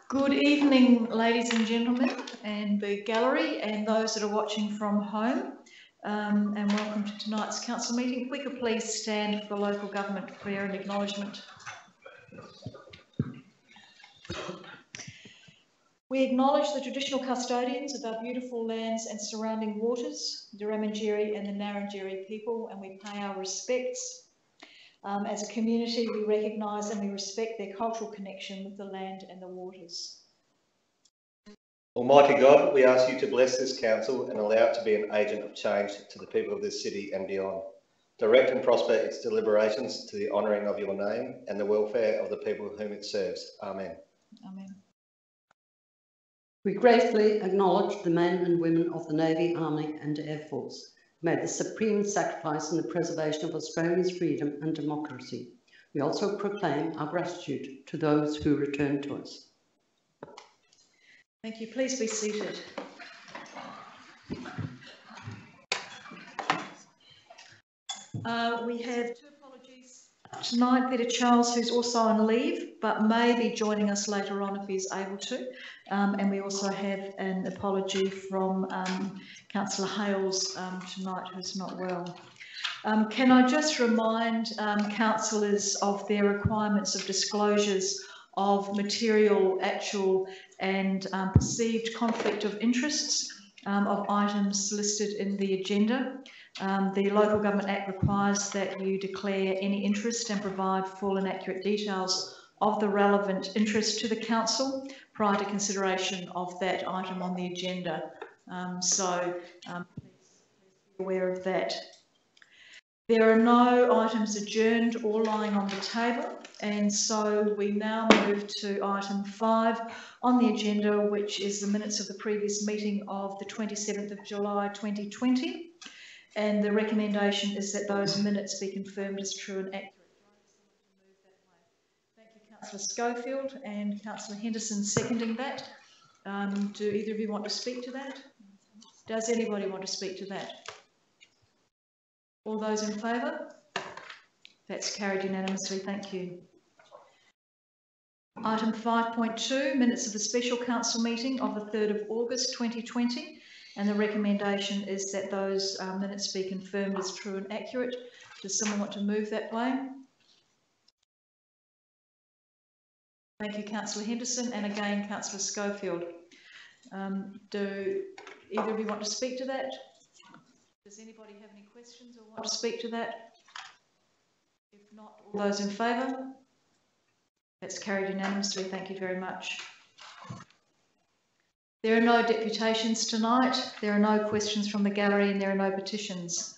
Good evening, ladies and gentlemen, and the gallery, and those that are watching from home, and welcome to tonight's council meeting. If we could please stand for the local government prayer and acknowledgement. We acknowledge the traditional custodians of our beautiful lands and surrounding waters, the Raminjeri and the Ngarrindjeri people, and we pay our respects. As a community, we recognise and we respect their cultural connection with the land and the waters. Almighty God, we ask you to bless this council and allow it to be an agent of change to the people of this city and beyond. Direct and prosper its deliberations to the honouring of your name and the welfare of the people whom it serves. Amen. Amen. We gratefully acknowledge the men and women of the Navy, Army and Air Force who made the supreme sacrifice in the preservation of Australia's freedom and democracy. We also proclaim our gratitude to those who return to us. Thank you. Please be seated. We have two apologies tonight. Peter Charles, who's also on leave, but may be joining us later on if he's able to. And we also have an apology from Councillor Hales tonight, who's not well. Can I just remind councillors of their requirements of disclosures of material, actual and perceived conflict of interests of items listed in the agenda. The Local Government Act requires that you declare any interest and provide full and accurate details of the relevant interest to the council prior to consideration of that item on the agenda. Please be aware of that. There are no items adjourned or lying on the table, and so we now move to item 5 on the agenda, which is the minutes of the previous meeting of the 27th of July 2020. And the recommendation is that those minutes be confirmed as true and accurate. Thank you, Councillor Schofield, and Councillor Henderson seconding that. Do either of you want to speak to that? Does anybody want to speak to that? All those in favour? That's carried unanimously, thank you. Item 5.2, minutes of the special council meeting of the 3rd of August 2020, and the recommendation is that those minutes be confirmed as true and accurate. Does someone want to move that way? Thank you, Councillor Henderson, and again, Councillor Schofield. Do either of you want to speak to that? Does anybody have any questions or want to speak to that? If not, all those in favour? That's carried unanimously. Thank you very much. There are no deputations tonight. There are no questions from the gallery and there are no petitions.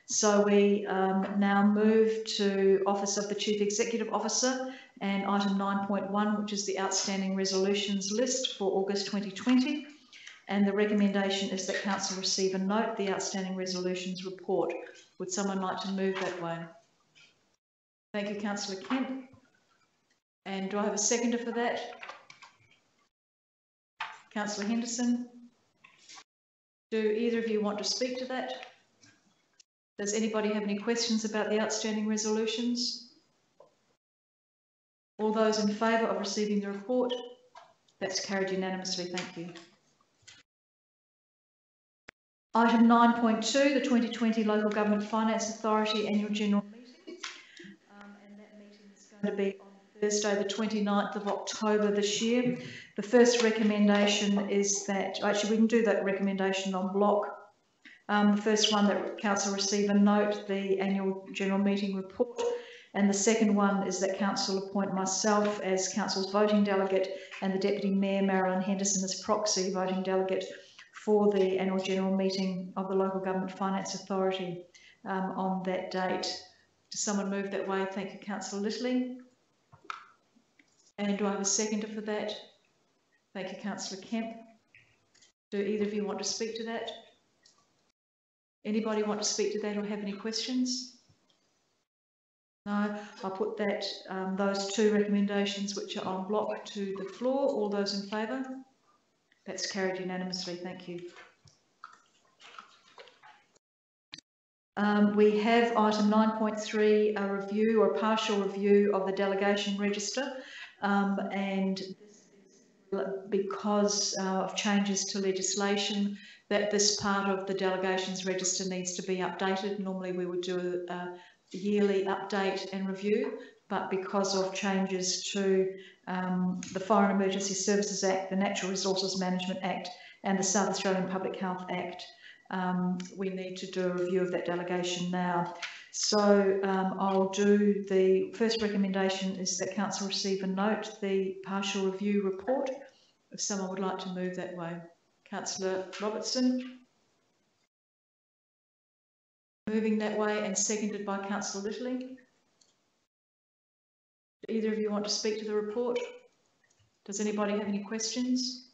So we now move to Office of the Chief Executive Officer and item 9.1, which is the outstanding resolutions list for August 2020. And the recommendation is that Council receive and note the outstanding resolutions report. Would someone like to move that way? Thank you, Councillor Kemp. And do I have a seconder for that? Councillor Henderson. Do either of you want to speak to that? Does anybody have any questions about the outstanding resolutions? All those in favour of receiving the report? That's carried unanimously. Thank you. Item 9.2, the 2020 Local Government Finance Authority Annual General Meeting. And that meeting is going to be on Thursday, the 29th of October this year. The first recommendation is that, actually we can do that recommendation en bloc. The first one, that Council receive and note the Annual General Meeting report. And the second one is that Council appoint myself as Council's voting delegate and the Deputy Mayor, Marilyn Henderson, as proxy voting delegate for the Annual General Meeting of the Local Government Finance Authority on that date. Does someone move that way? Thank you, Councillor Littley. And do I have a seconder for that? Thank you, Councillor Kemp. Do either of you want to speak to that? Anybody want to speak to that or have any questions? No, I'll put that those two recommendations which are en bloc to the floor. All those in favour? That's carried unanimously. Thank you. We have item 9.3, a review or a partial review of the delegation register, and this is because of changes to legislation, that this part of the delegations register needs to be updated. Normally we would do a yearly update and review, but because of changes to the Foreign Emergency Services Act, the Natural Resources Management Act and the South Australian Public Health Act, we need to do a review of that delegation now. So I'll do the first recommendation is that Council receive and note the partial review report. If someone would like to move that way. Councillor Robertson. Moving that way and seconded by Councillor Littley. Do either of you want to speak to the report? Does anybody have any questions?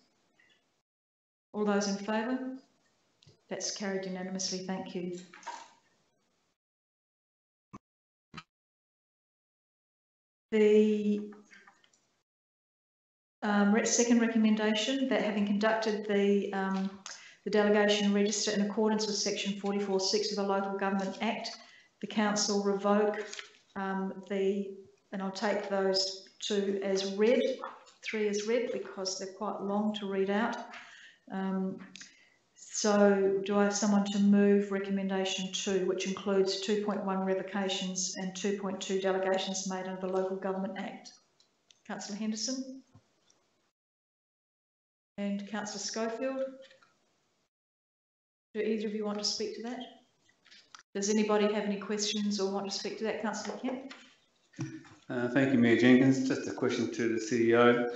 All those in favour? That's carried unanimously, thank you. The second recommendation, that having conducted the delegation register in accordance with section 44(6) of the Local Government Act, the Council revoke and I'll take those two as read, three as read, because they're quite long to read out. So do I have someone to move recommendation 2, which includes 2.1 revocations and 2.2 delegations made under the Local Government Act? Councillor Henderson and Councillor Schofield. Do either of you want to speak to that? Does anybody have any questions or want to speak to that? Councillor Kemp. Thank you, Mayor Jenkins. Just a question to the CEO.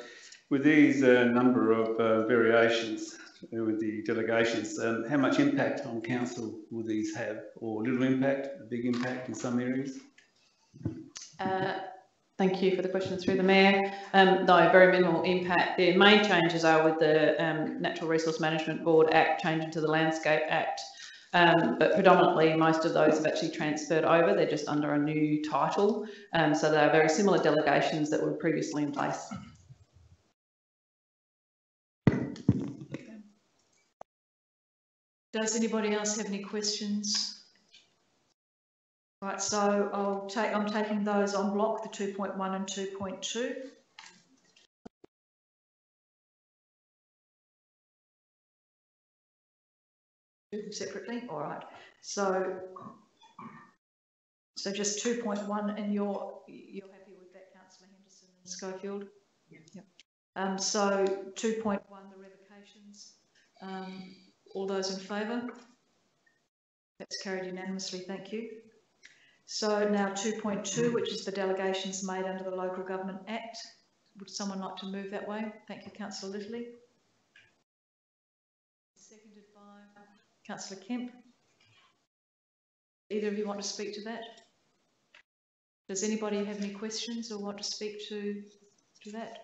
With these number of variations with the delegations, how much impact on council will these have, or little impact, a big impact in some areas? Thank you for the question through the Mayor. No, very minimal impact. The main changes are with the Natural Resource Management Board Act changing to the Landscape Act, but predominantly most of those have actually transferred over. They're just under a new title, so they are very similar delegations that were previously in place. Does anybody else have any questions? Right, so I'm taking those on block, the 2.1 and 2.2. Do them separately, all right. So just 2.1, and you're happy with that, Councillor Henderson and Schofield? Yeah. Yep. So 2.1, the revocations. All those in favour? That's carried unanimously, thank you. So now 2.2, which is the delegations made under the Local Government Act. Would someone like to move that way? Thank you, Councillor Littley. Seconded by Councillor Kemp. Either of you want to speak to that? Does anybody have any questions or want to speak to that?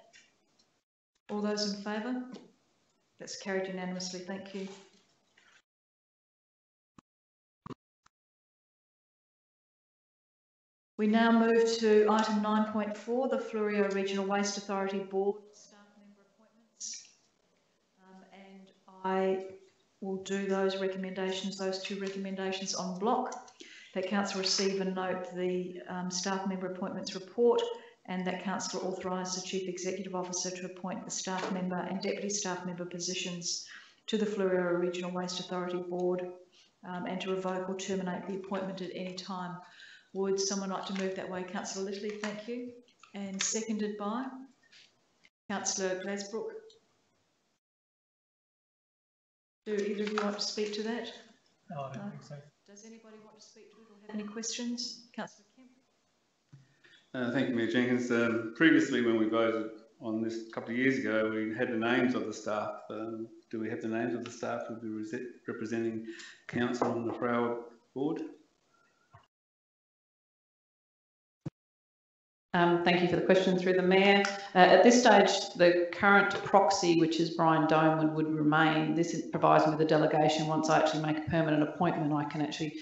All those in favour? That's carried unanimously, thank you. We now move to item 9.4, the Fleurieu Regional Waste Authority Board staff member appointments. And I will do those recommendations, those two recommendations on block. That Council receive and note the staff member appointments report, and that Council authorise the Chief Executive Officer to appoint the staff member and deputy staff member positions to the Fleurieu Regional Waste Authority Board, and to revoke or terminate the appointment at any time. Would someone like to move that way? Councillor Littley, thank you. And seconded by Councillor Glasbrook. Do either of you want to speak to that? No, I don't think so. Does anybody want to speak to it or have any questions? Councillor Kemp. Thank you, Mayor Jenkins. Previously, when we voted on this a couple of years ago, we had the names of the staff. Do we have the names of the staff who will be representing council on the Fleurieu board? Thank you for the question through the Mayor. At this stage, the current proxy, which is Brian Domewood, would remain. This provides me with a delegation. Once I actually make a permanent appointment, I can actually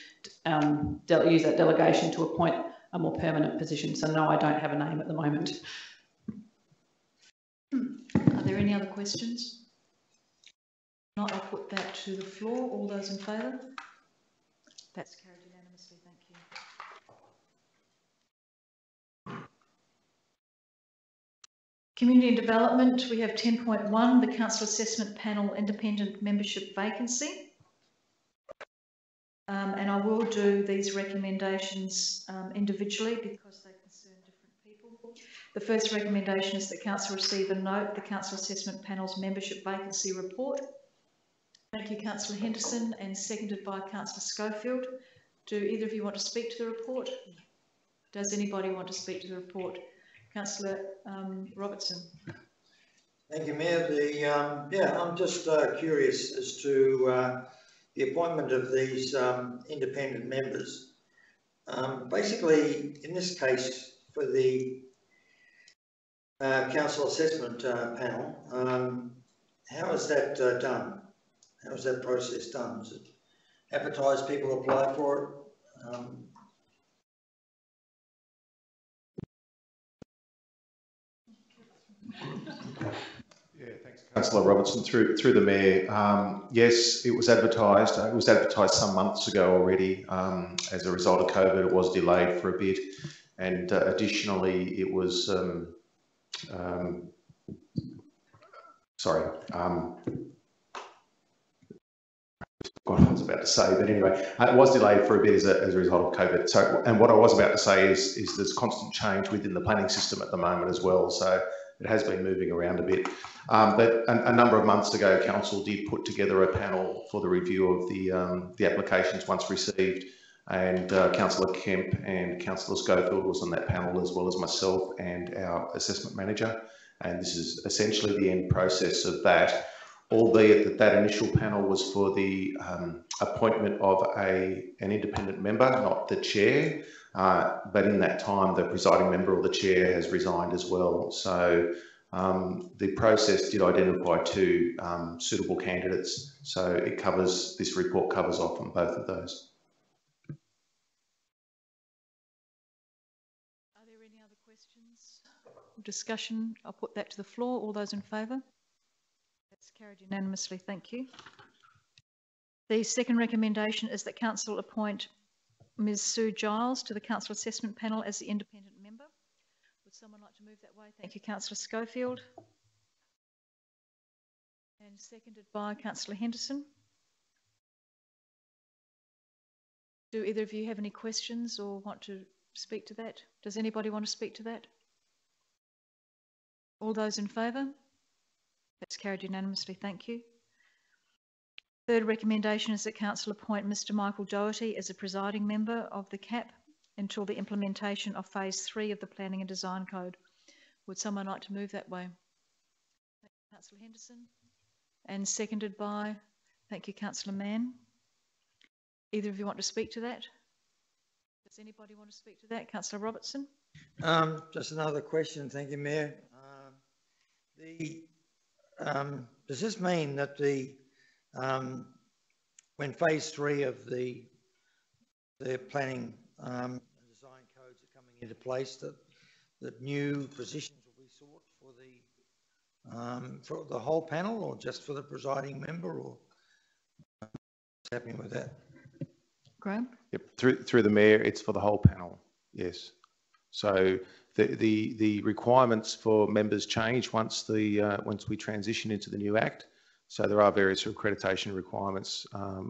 use that delegation to appoint a more permanent position. So no, I don't have a name at the moment. Are there any other questions? If not, I'll put that to the floor. All those in favour? That's carried unanimously. Thank you. Community and Development, we have 10.1, the Council Assessment Panel Independent Membership Vacancy. And I will do these recommendations individually because they concern different people. The first recommendation is that Council receive and note the Council Assessment Panel's Membership Vacancy Report. Thank you, Councillor Henderson, and seconded by Councillor Schofield. Do either of you want to speak to the report? Does anybody want to speak to the report? Councillor Robertson. Thank you, Mayor. I'm just curious as to the appointment of these independent members. Basically, in this case, for the Council Assessment Panel, how is that done? How is that process done? Is it advertised, people apply for it? Yeah, thanks, Councillor Robertson. Through the Mayor, yes, it was advertised. It was advertised some months ago already. As a result of COVID, it was delayed for a bit, and additionally, it was what I was about to say, but anyway, it was delayed for a bit as a result of COVID. So, and what I was about to say is there's constant change within the planning system at the moment as well. So it has been moving around a bit. But a number of months ago, Council did put together a panel for the review of the applications once received, and Councillor Kemp and Councillor Schofield was on that panel, as well as myself and our assessment manager. And this is essentially the end process of that, albeit that initial panel was for the appointment of an independent member, not the chair. But in that time, the presiding member or the chair has resigned as well. So the process did identify two suitable candidates. So it covers, this report covers off on both of those. Are there any other questions or discussion? I'll put that to the floor. All those in favour? That's carried unanimously. Thank you. The second recommendation is that Council appoint Ms Sue Giles to the Council Assessment Panel as the independent member. Would someone like to move that way? Thank you, Councillor Schofield. And seconded by Councillor Henderson. Do either of you have any questions or want to speak to that? Does anybody want to speak to that? All those in favour? That's carried unanimously. Thank you. Third recommendation is that Council appoint Mr Michael Doherty as a presiding member of the CAP until the implementation of Phase 3 of the Planning and Design Code. Would someone like to move that way? Thank you, Councillor Henderson. And seconded by, thank you, Councillor Mann. Either of you want to speak to that? Does anybody want to speak to that? Councillor Robertson? Just another question. Thank you, Mayor. Does this mean that when Phase 3 of the planning and design codes are coming into place, that new positions will be sought for the whole panel, or just for the presiding member, or what's happening with that? Graham? Yep, through the Mayor, it's for the whole panel. Yes. So the requirements for members change once we transition into the new Act. So there are various accreditation requirements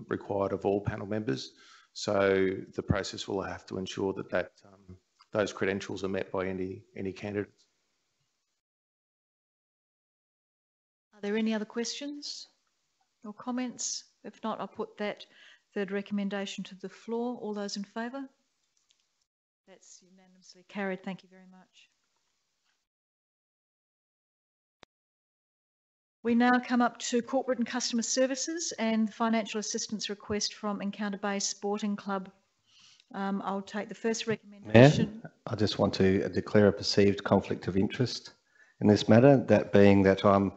required of all panel members. So the process will have to ensure that those credentials are met by any candidates. Are there any other questions or comments? If not, I'll put that third recommendation to the floor. All those in favour? That's unanimously carried. Thank you very much. We now come up to Corporate and Customer Services and the financial assistance request from Encounter Bay Sporting Club. I'll take the first recommendation. Mayor, I just want to declare a perceived conflict of interest in this matter, that being that I'm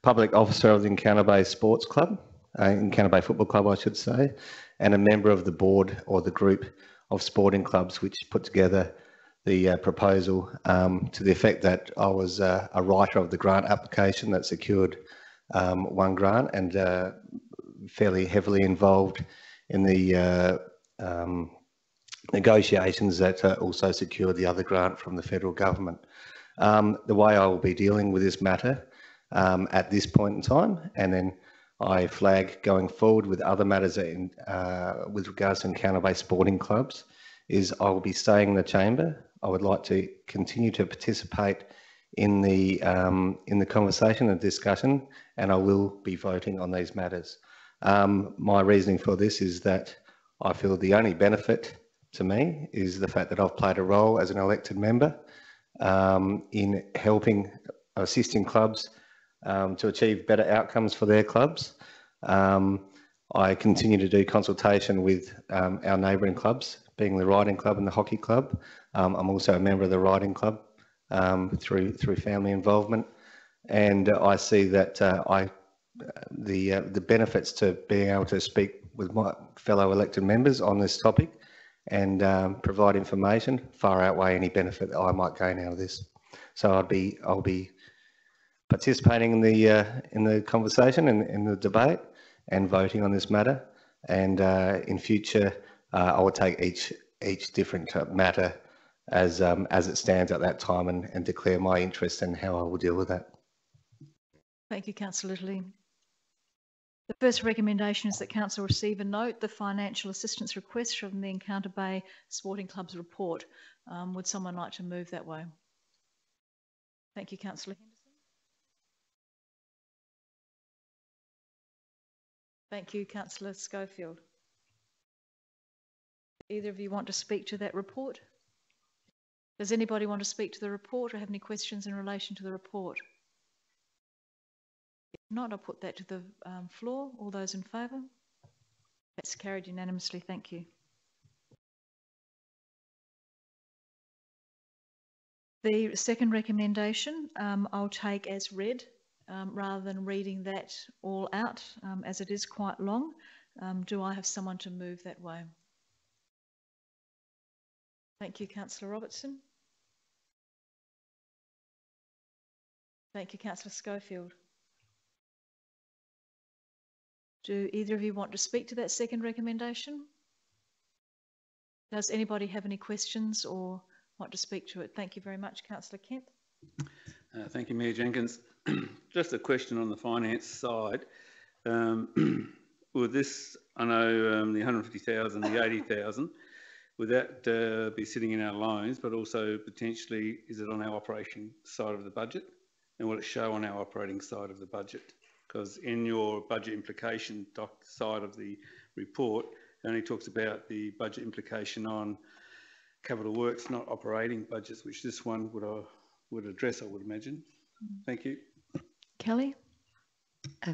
public officer of the Encounter Bay Sports Club, Encounter Bay Football Club, I should say, and a member of the board or the group of sporting clubs which put together the proposal to the effect that I was a writer of the grant application that secured one grant, and fairly heavily involved in the negotiations that also secured the other grant from the federal government. The way I will be dealing with this matter at this point in time, and then I flag going forward with other matters with regards to Encounter Bay sporting clubs, is I will be staying in the chamber. I would like to continue to participate in the conversation and discussion, and I will be voting on these matters. My reasoning for this is that I feel the only benefit to me is the fact that I've played a role as an elected member in helping, assisting clubs to achieve better outcomes for their clubs. I continue to do consultation with our neighbouring clubs, being the riding club and the hockey club. I'm also a member of the riding club through family involvement, and I see that the benefits to being able to speak with my fellow elected members on this topic and provide information far outweigh any benefit that I might gain out of this. So I'll be participating in the conversation and in the debate and voting on this matter. And in future, I will take each different matter as it stands at that time and declare my interest and how I will deal with that. Thank you, Councillor Little. The first recommendation is that Council receive and note the financial assistance request from the Encounter Bay Sporting Club's report. Would someone like to move that way? Thank you, Councillor Henderson. Thank you, Councillor Schofield. Either of you want to speak to that report? Does anybody want to speak to the report or have any questions in relation to the report? If not, I'll put that to the floor. All those in favour? That's carried unanimously. Thank you. The second recommendation I'll take as read rather than reading that all out as it is quite long. Do I have someone to move that way? Thank you, Councillor Robertson. Thank you, Councillor Schofield. Do either of you want to speak to that second recommendation? Does anybody have any questions or want to speak to it? Thank you very much, Councillor Kemp. Thank you, Mayor Jenkins. Just a question on the finance side. With this, I know the 150,000, the 80,000, would that be sitting in our loans, but also potentially is it on our operating side of the budget? And will it show on our operating side of the budget? Because in your budget implication side of the report, it only talks about the budget implication on capital works, not operating budgets, which this one would address, I would imagine. Thank you. Kelly?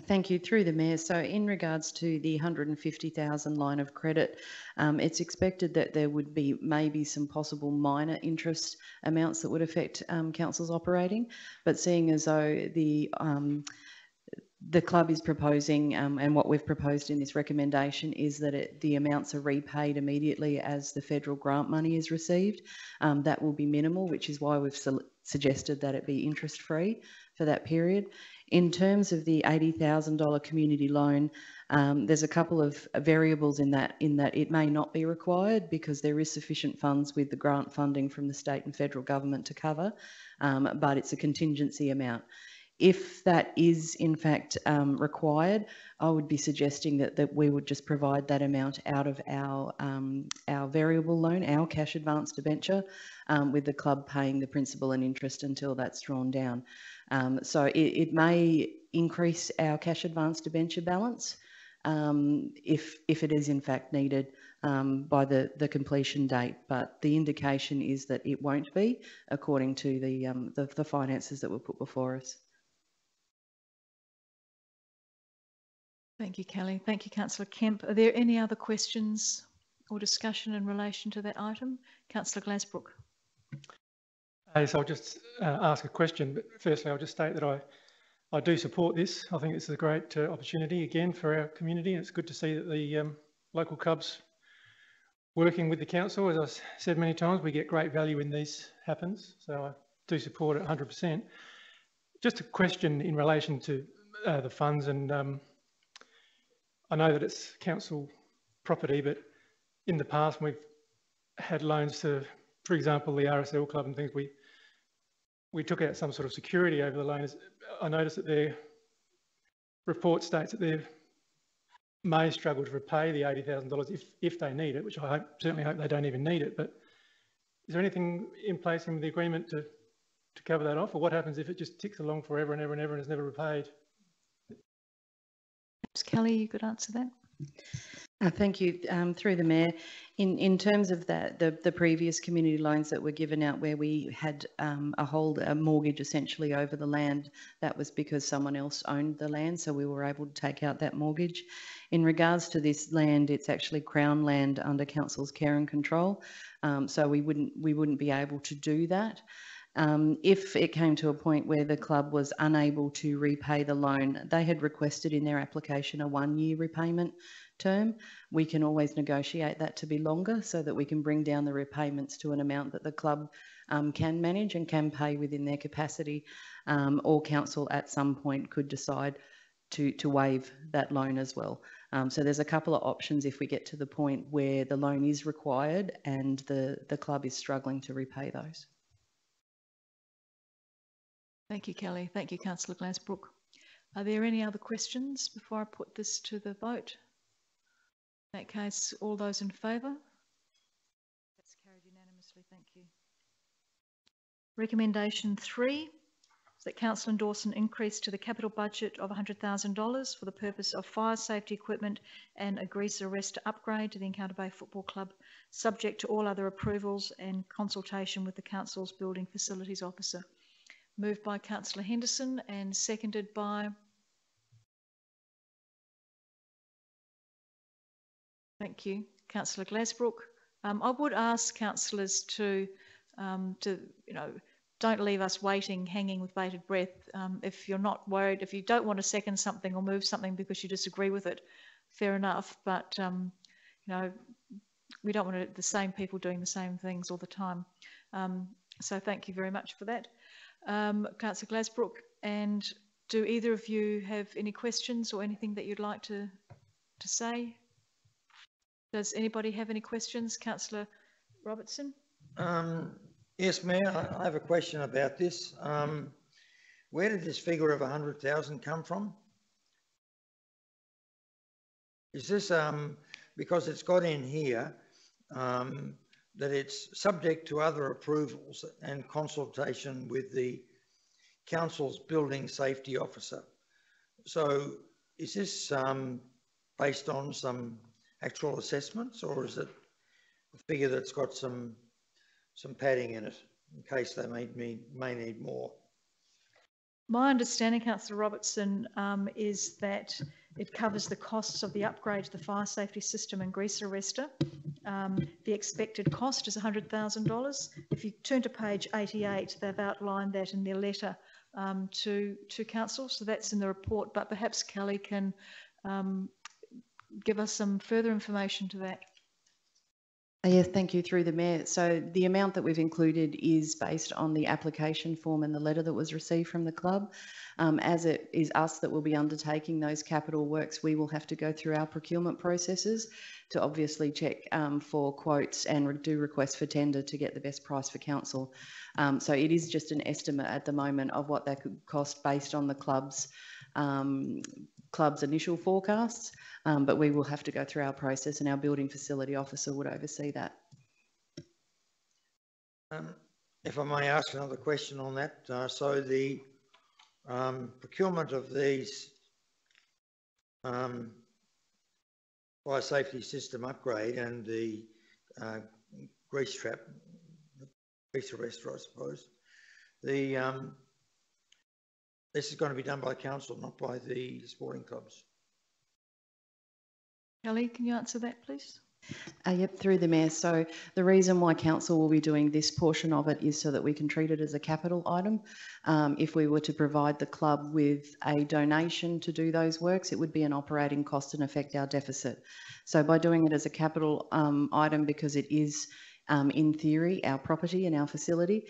Thank you. Through the Mayor. So in regards to the 150,000 line of credit, it's expected that there would be maybe some possible minor interest amounts that would affect council's operating, but seeing as though the club is proposing, and what we've proposed in this recommendation is that the amounts are repaid immediately as the federal grant money is received. That will be minimal, which is why we've suggested that it be interest-free for that period. In terms of the $80,000 community loan, there's a couple of variables in that it may not be required because there is sufficient funds with the grant funding from the state and federal government to cover, but it's a contingency amount. If that is in fact required, I would be suggesting that we would just provide that amount out of our variable loan, our cash advance debenture, with the club paying the principal and interest until that's drawn down. So it may increase our cash advance debenture balance if it is in fact needed by the completion date, but the indication is that it won't be, according to the finances that were put before us. Thank you, Kelly. Thank you, Councillor Kemp. Are there any other questions or discussion in relation to that item? Councillor Glasbrook. Yes, I'll just ask a question, but firstly I'll just state that I do support this. I think it's a great opportunity again for our community, and it's good to see that the local clubs working with the council. As I said many times, we get great value when these happens, so I do support it 100%. Just a question in relation to the funds, and I know that it's council property, but in the past we've had loans to, for example, the RSL club and things. we took out some sort of security over the loan. I noticed that their report states that they may struggle to repay the $80,000 if they need it, which I certainly hope they don't even need it. But is there anything in place in the agreement to cover that off, or what happens if it just ticks along forever and ever and ever and is never repaid? Perhaps Kelly, you could answer that. Thank you. Through the Mayor, in terms of that, the previous community loans that were given out where we had a mortgage essentially over the land, that was because someone else owned the land, so we were able to take out that mortgage. In regards to this land, it's actually Crown land under Council's care and control, so we wouldn't be able to do that. If it came to a point where the club was unable to repay the loan, they had requested in their application a 1-year repayment term. We can always negotiate that to be longer so that we can bring down the repayments to an amount that the club can manage and can pay within their capacity, or council at some point could decide to waive that loan as well. So there's a couple of options if we get to the point where the loan is required and the club is struggling to repay those. Thank you, Kelly. Thank you, Councillor Glasbrook. Are there any other questions before I put this to the vote? In that case, all those in favour? That's carried unanimously. Thank you. Recommendation 3 is that Council endorse an increase to the capital budget of $100,000 for the purpose of fire safety equipment and a grease arrestor upgrade to the Encounter Bay Football Club, subject to all other approvals and consultation with the Council's Building Facilities Officer. Moved by Councillor Henderson and seconded by... Thank you, Councillor Glasbrook. I would ask councillors to don't leave us waiting, hanging with bated breath. If you're not worried, if you don't want to second something or move something because you disagree with it, fair enough. But we don't want the same people doing the same things all the time. So thank you very much for that. Councillor Glasbrook, and do either of you have any questions or anything that you'd like to say? Does anybody have any questions? Councillor Robertson? Yes, Mayor, I have a question about this. Where did this figure of 100,000 come from? Is this because it's got in here that it's subject to other approvals and consultation with the council's building safety officer? So is this based on some actual assessments, or is it a figure that's got some padding in it in case they may need more? My understanding, Councillor Robertson, is that it covers the costs of the upgrade to the fire safety system and grease arrestor. The expected cost is $100,000. If you turn to page 88, they've outlined that in their letter to council, so that's in the report, but perhaps Kelly can give us some further information to that. Yes, thank you, through the Mayor. So the amount that we've included is based on the application form and the letter that was received from the club. As it is us that will be undertaking those capital works, we will have to go through our procurement processes to obviously check for quotes and do requests for tender to get the best price for council. So it is just an estimate at the moment of what that could cost based on the club's initial forecasts, but we will have to go through our process and our building facility officer would oversee that. If I may ask another question on that, so the procurement of these fire safety system upgrade and the grease trap, grease arrestor, I suppose, this is going to be done by council, not by the sporting clubs. Kelly, can you answer that, please? Yep, through the Mayor. So the reason why council will be doing this portion of it is so that we can treat it as a capital item. If we were to provide the club with a donation to do those works, it would be an operating cost and affect our deficit. So by doing it as a capital item, because it is in theory our property and our facility,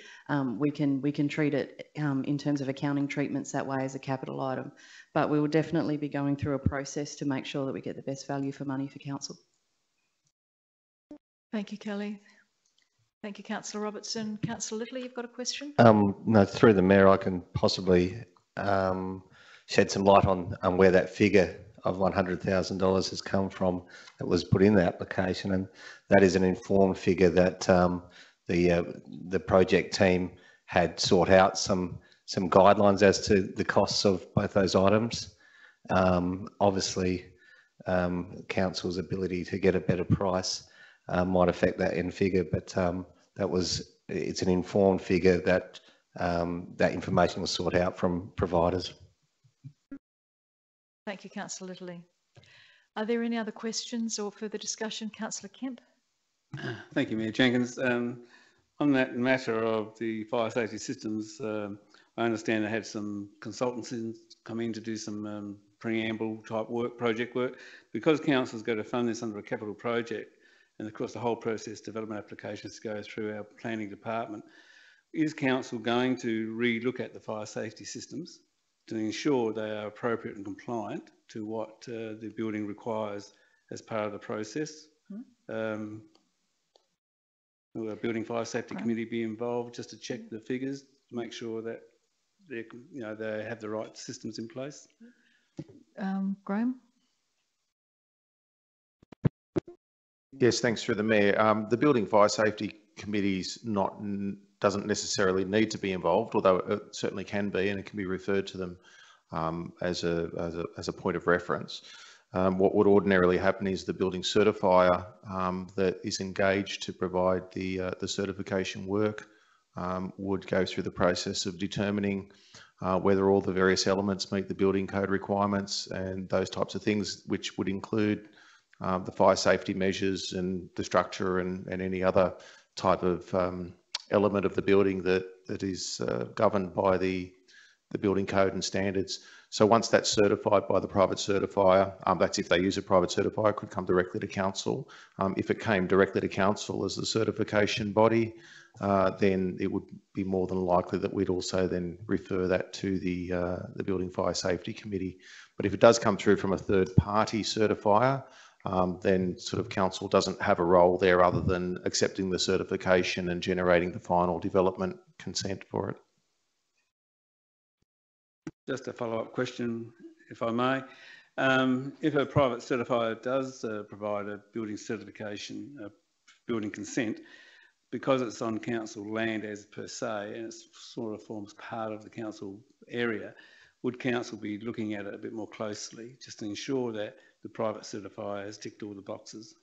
we can treat it in terms of accounting treatments that way as a capital item. But we will definitely be going through a process to make sure that we get the best value for money for council. Thank you, Kelly. Thank you, Councillor Robertson. Councillor Little, you've got a question? No, through the Mayor, I can possibly shed some light on where that figure of $100,000 has come from that was put in the application, and that is an informed figure that the project team had sought out some guidelines as to the costs of both those items. Obviously, council's ability to get a better price might affect that end figure, but it's an informed figure that that information was sought out from providers. Thank you, Councillor Little. Are there any other questions or further discussion? Councillor Kemp. Thank you, Mayor Jenkins. On that matter of the fire safety systems, I understand they had some consultants come in to do some preamble type work, project work. Because council's going to fund this under a capital project, and of course the whole process development applications go through our planning department, is council going to re-look at the fire safety systems to ensure they are appropriate and compliant to what the building requires as part of the process? Will a building fire safety committee be involved just to check the figures to make sure that they have the right systems in place? Graham. Yes, thanks through the Mayor. The Building Fire Safety Committee's doesn't necessarily need to be involved, although it certainly can be, and it can be referred to them as a point of reference. What would ordinarily happen is the building certifier that is engaged to provide the certification work would go through the process of determining whether all the various elements meet the building code requirements and those types of things, which would include the fire safety measures and the structure and any other type of element of the building that is governed by the building code and standards. So once that's certified by the private certifier, that's if they use a private certifier, it could come directly to council. If it came directly to council as the certification body, then it would be more than likely that we'd also then refer that to the Building Fire Safety Committee. But if it does come through from a third party certifier, then sort of council doesn't have a role there other than accepting the certification and generating the final development consent for it. Just a follow-up question, if I may. If a private certifier does provide a building certification, a building consent, because it's on council land as per se, and it sort of forms part of the council area, would council be looking at it a bit more closely just to ensure that the private certifier has ticked all the boxes?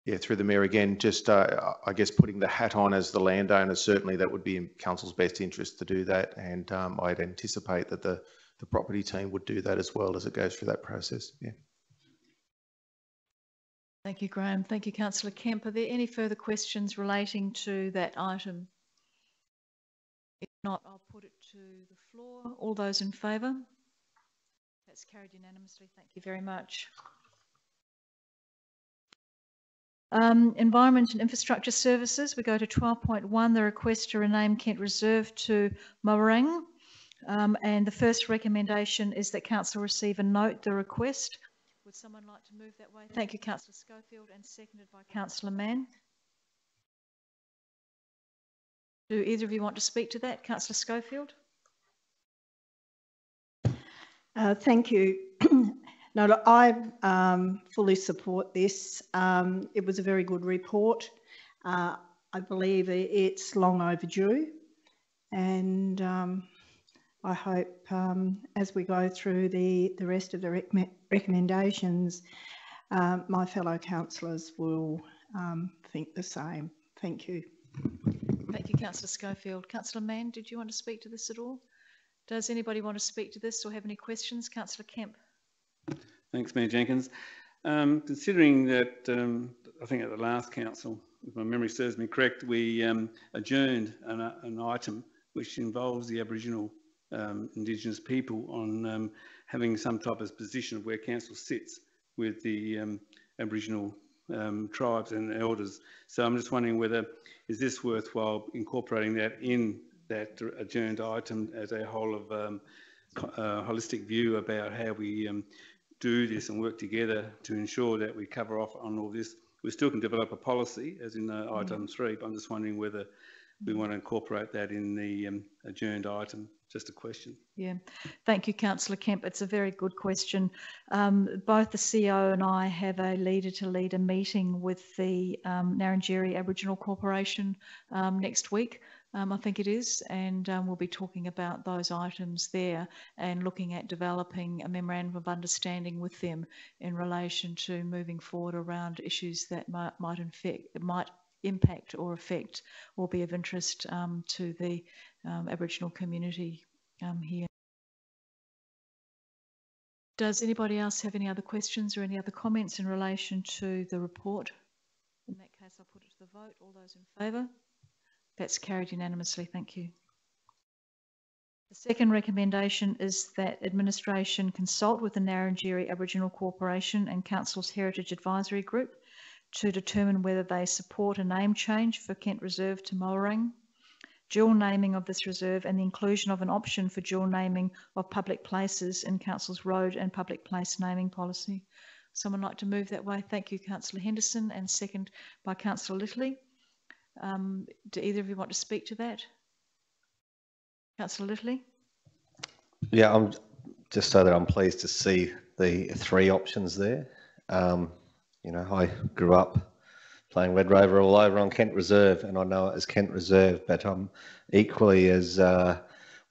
Yeah, through the Mayor again, just I guess putting the hat on as the landowner, certainly that would be in council's best interest to do that, and I'd anticipate that the property team would do that as well as it goes through that process. Yeah. Thank you, Graham. Thank you, Councillor Kemp. Are there any further questions relating to that item? If not, I'll put it to the floor. All those in favour? That's carried unanimously. Thank you very much. Environment and Infrastructure Services, we go to 12.1, the request to rename Kent Reserve to Moerang. And the first recommendation is that Council receive and note the request. Would someone like to move that way? Thank you, Councillor Schofield, and seconded by Councillor Mann. Do either of you want to speak to that? Councillor Schofield? Thank you. No, look, I fully support this. It was a very good report. I believe it's long overdue, and I hope as we go through the rest of the recommendations, my fellow councillors will think the same. Thank you. Thank you, Councillor Schofield. Councillor Mann, did you want to speak to this at all? Does anybody want to speak to this or have any questions? Councillor Kemp. Thanks, Mayor Jenkins. Considering that, I think at the last council, if my memory serves me correct, we adjourned an item which involves the Aboriginal Indigenous people on having some type of position of where council sits with the Aboriginal tribes and elders. So I'm just wondering whether, is this worthwhile incorporating that in that adjourned item as a whole of holistic view about how we do this and work together to ensure that we cover off on all this, we still can develop a policy, as in item 3, but I'm just wondering whether we want to incorporate that in the adjourned item. Just a question. Yeah, thank you, Councillor Kemp. It's a very good question. Both the CEO and I have a leader-to-leader meeting with the Narrandjeri Aboriginal Corporation next week, I think it is, and we'll be talking about those items there and looking at developing a memorandum of understanding with them in relation to moving forward around issues that might impact or affect or be of interest to the Aboriginal community here. Does anybody else have any other questions or any other comments in relation to the report? In that case, I'll put it to the vote. All those in favour? That's carried unanimously. Thank you. The second recommendation is that administration consult with the Narrandjeri Aboriginal Corporation and Council's Heritage Advisory Group to determine whether they support a name change for Kent Reserve to Moerang, dual naming of this reserve and the inclusion of an option for dual naming of public places in Council's road and public place naming policy. Someone like to move that way? Thank you, Councillor Henderson, and second by Councillor Littley. Do either of you want to speak to that? Councillor Littley? Yeah, I'm just so that I'm pleased to see the 3 options there. You know, I grew up playing Red Rover all over on Kent Reserve, and I know it as Kent Reserve, but I'm equally as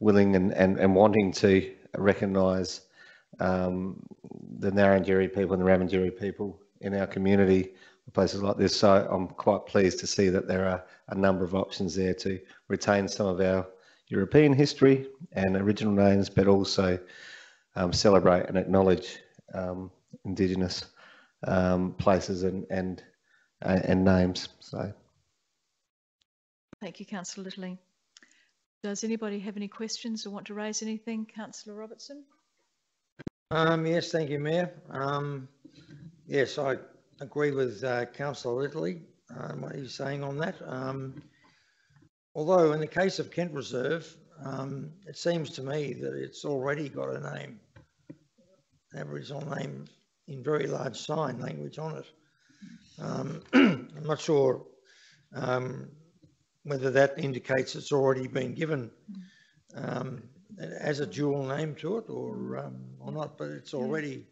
willing and wanting to recognise the Narrandjeri people and the Ramandjeri people in our community, places like this. So I'm quite pleased to see that there are a number of options there to retain some of our European history and original names, but also celebrate and acknowledge Indigenous places and names. So, thank you, Councillor Littley. Does anybody have any questions or want to raise anything? Councillor Robertson? Yes, thank you, Mayor. Yes, I agree with Councillor Littley, what he's saying on that. Although in the case of Kent Reserve, it seems to me that it's already got a name, an Aboriginal name in very large sign language on it. I'm not sure whether that indicates it's already been given as a dual name to it or not, but it's already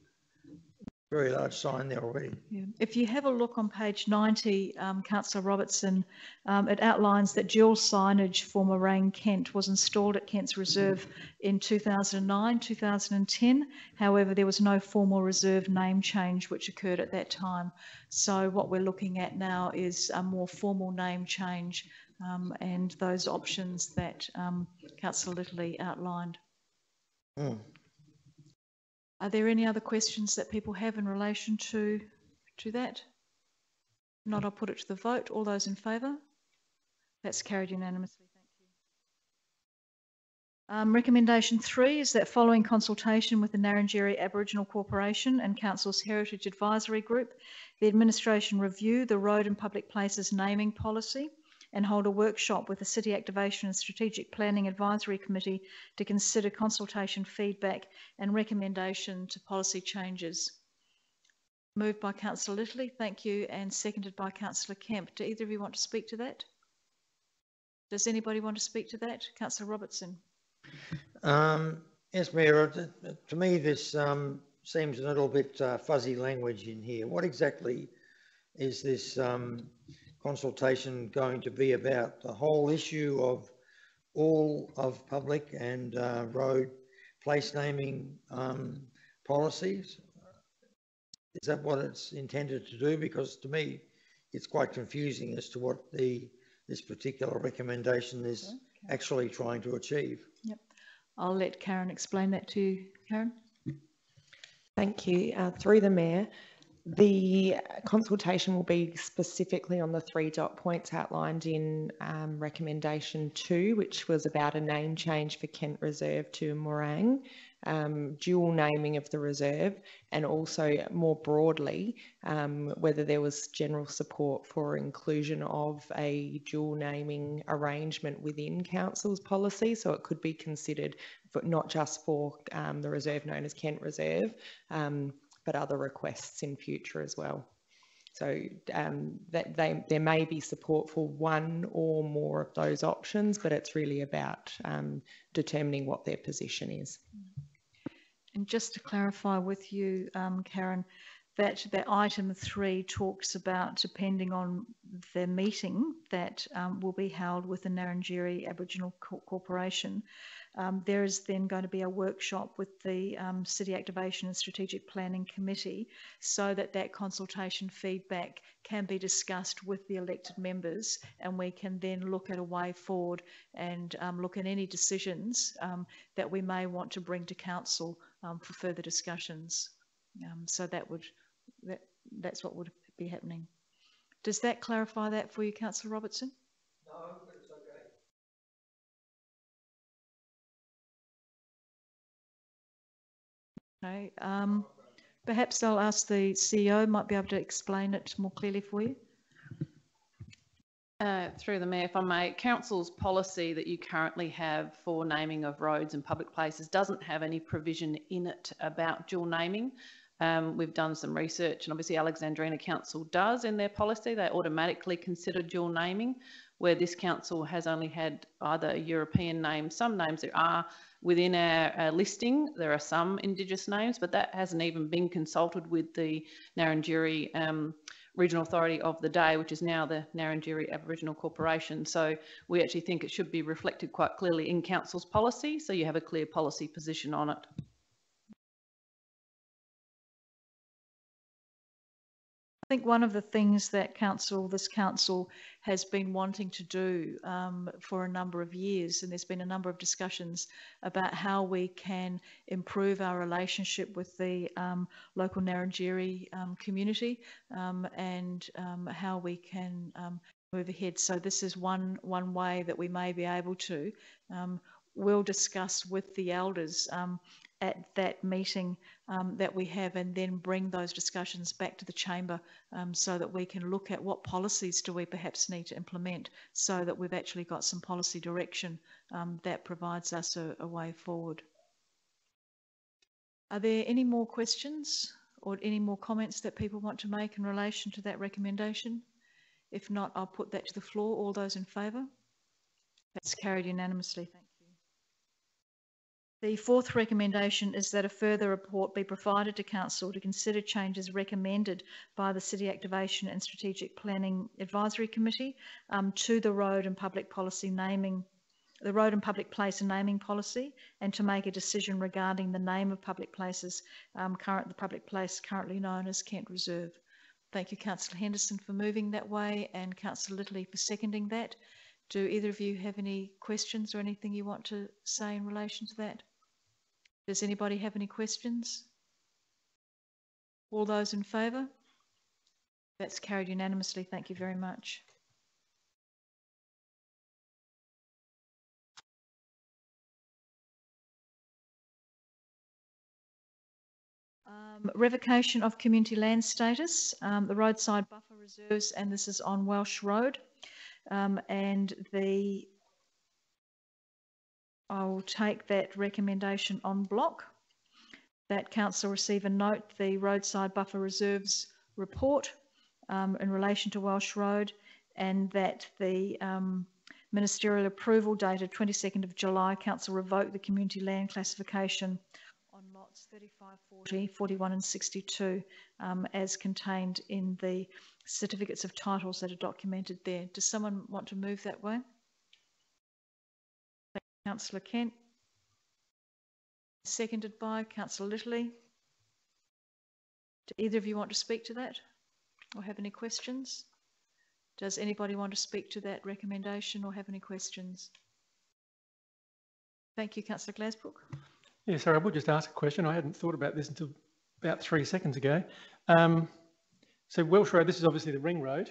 very large sign there already. Yeah. If you have a look on page 90, Councillor Robertson, it outlines that dual signage for Moerang Kent was installed at Kent's Reserve in 2009, 2010. However, there was no formal reserve name change which occurred at that time. So what we're looking at now is a more formal name change and those options that Councillor Littley outlined. Are there any other questions that people have in relation to that? If not, I'll put it to the vote. All those in favour? That's carried unanimously. Thank you. Recommendation 3 is that following consultation with the Narrandjeri Aboriginal Corporation and Council's Heritage Advisory Group, the administration review the road and public places naming policy and hold a workshop with the City Activation and Strategic Planning Advisory Committee to consider consultation feedback and recommendation to policy changes. Moved by Councillor Littley, thank you, and seconded by Councillor Kemp. Do either of you want to speak to that? Does anybody want to speak to that? Councillor Robertson. Yes, Mayor, to me this seems a little bit fuzzy language in here. What exactly is this consultation going to be about? The whole issue of all of public and road place naming policies? Is that what it's intended to do? Because to me, it's quite confusing as to what this particular recommendation is actually trying to achieve. Yep. I'll let Karen explain that to you. Karen? Thank you. Through the Mayor, the consultation will be specifically on the 3 dot points outlined in recommendation 2, which was about a name change for Kent Reserve to Moerang, dual naming of the reserve, and also more broadly whether there was general support for inclusion of a dual naming arrangement within Council's policy, so it could be considered for, not just for the reserve known as Kent Reserve, but other requests in future as well. So there may be support for one or more of those options, but it's really about determining what their position is. And just to clarify with you, Karen, that item 3 talks about, depending on the meeting that will be held with the Narrandjeri Aboriginal Corporation, there is then going to be a workshop with the City Activation and Strategic Planning Committee, so that consultation feedback can be discussed with the elected members, and we can then look at a way forward and look at any decisions that we may want to bring to council for further discussions. So that's what would be happening. Does that clarify that for you, Councillor Robertson? No, it's okay. Okay. Perhaps I'll ask the CEO, might be able to explain it more clearly for you. Through the Mayor, if I may, Council's policy that you currently have for naming of roads and public places doesn't have any provision in it about dual naming. We've done some research, and obviously Alexandrina Council does in their policy. They automatically consider dual naming, where this council has only had either a European name. Some names there are within our listing. There are some Indigenous names, but that hasn't even been consulted with the Narrandjeri Regional Authority of the day, which is now the Narrandjeri Aboriginal Corporation. So we actually think it should be reflected quite clearly in Council's policy, so you have a clear policy position on it. I think one of the things that this council has been wanting to do for a number of years, and there's been a number of discussions about how we can improve our relationship with the local Narrandjeri community and how we can move ahead. So this is one way that we may be able to. We'll discuss with the elders at that meeting that we have, and then bring those discussions back to the chamber so that we can look at what policies do we perhaps need to implement, so that we've actually got some policy direction that provides us a way forward. Are there any more questions or any more comments that people want to make in relation to that recommendation? If not, I'll put that to the floor. All those in favour? That's carried unanimously. Thank you. The fourth recommendation is that a further report be provided to Council to consider changes recommended by the City Activation and Strategic Planning Advisory Committee to the Road and Public Place and Naming Policy, and to make a decision regarding the name of public places, the public place currently known as Kent Reserve. Thank you, Councillor Henderson, for moving that way, and Councillor Littley for seconding that. Do either of you have any questions or anything you want to say in relation to that? Does anybody have any questions? All those in favour? That's carried unanimously. Thank you very much. Revocation of community land status, the roadside buffer reserves, and this is on Welsh Road. I will take that recommendation en bloc, that Council receive and note the roadside buffer reserves report in relation to Welsh Road, and that the ministerial approval dated 22nd of July, Council revoke the community land classification on lots 35, 40, 41 and 62 as contained in the certificates of titles that are documented there. Does someone want to move that way? Councillor Kent. Seconded by Councillor Littley. Do either of you want to speak to that or have any questions? Does anybody want to speak to that recommendation or have any questions? Thank you, Councillor Glasbrook. Yeah, sorry, I would just ask a question. I hadn't thought about this until about 3 seconds ago. So Welsh Road, this is obviously the ring road.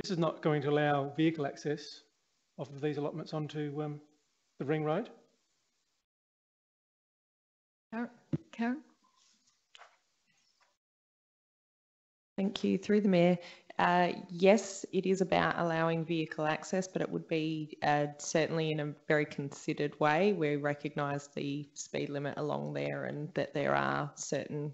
This is not going to allow vehicle access off of these allotments onto the ring road. Karen? Thank you. Through the Mayor, Yes, it is about allowing vehicle access, but it would be certainly in a very considered way. We recognise the speed limit along there and that there are certain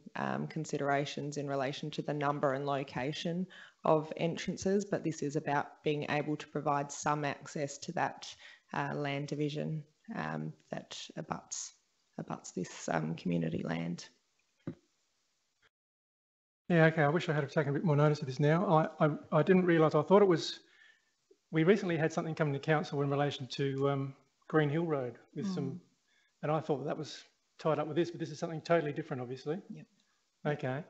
considerations in relation to the number and location of entrances, but this is about being able to provide some access to that land division that abuts this community land. Yeah, okay, I wish I had taken a bit more notice of this now. I didn't realise, I thought it was, we recently had something come to council in relation to Green Hill Road with some, and I thought that was tied up with this, but this is something totally different, obviously. Yep. Okay.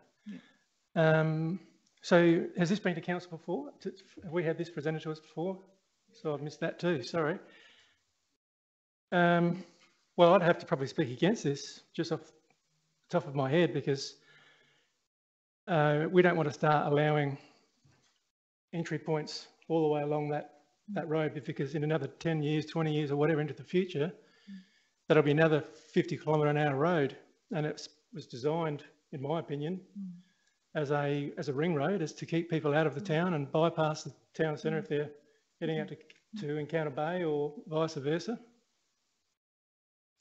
Yep. So has this been to council before? Have we had this presented to us before? So I've missed that too, sorry. Well, I'd have to probably speak against this just off the top of my head, because we don't want to start allowing entry points all the way along that road, because in another 10 years, 20 years or whatever into the future, that'll be another 50-kilometre-an-hour road. And it was designed, in my opinion, as a ring road, as to keep people out of the town and bypass the town centre if they're heading out to Encounter Bay or vice versa.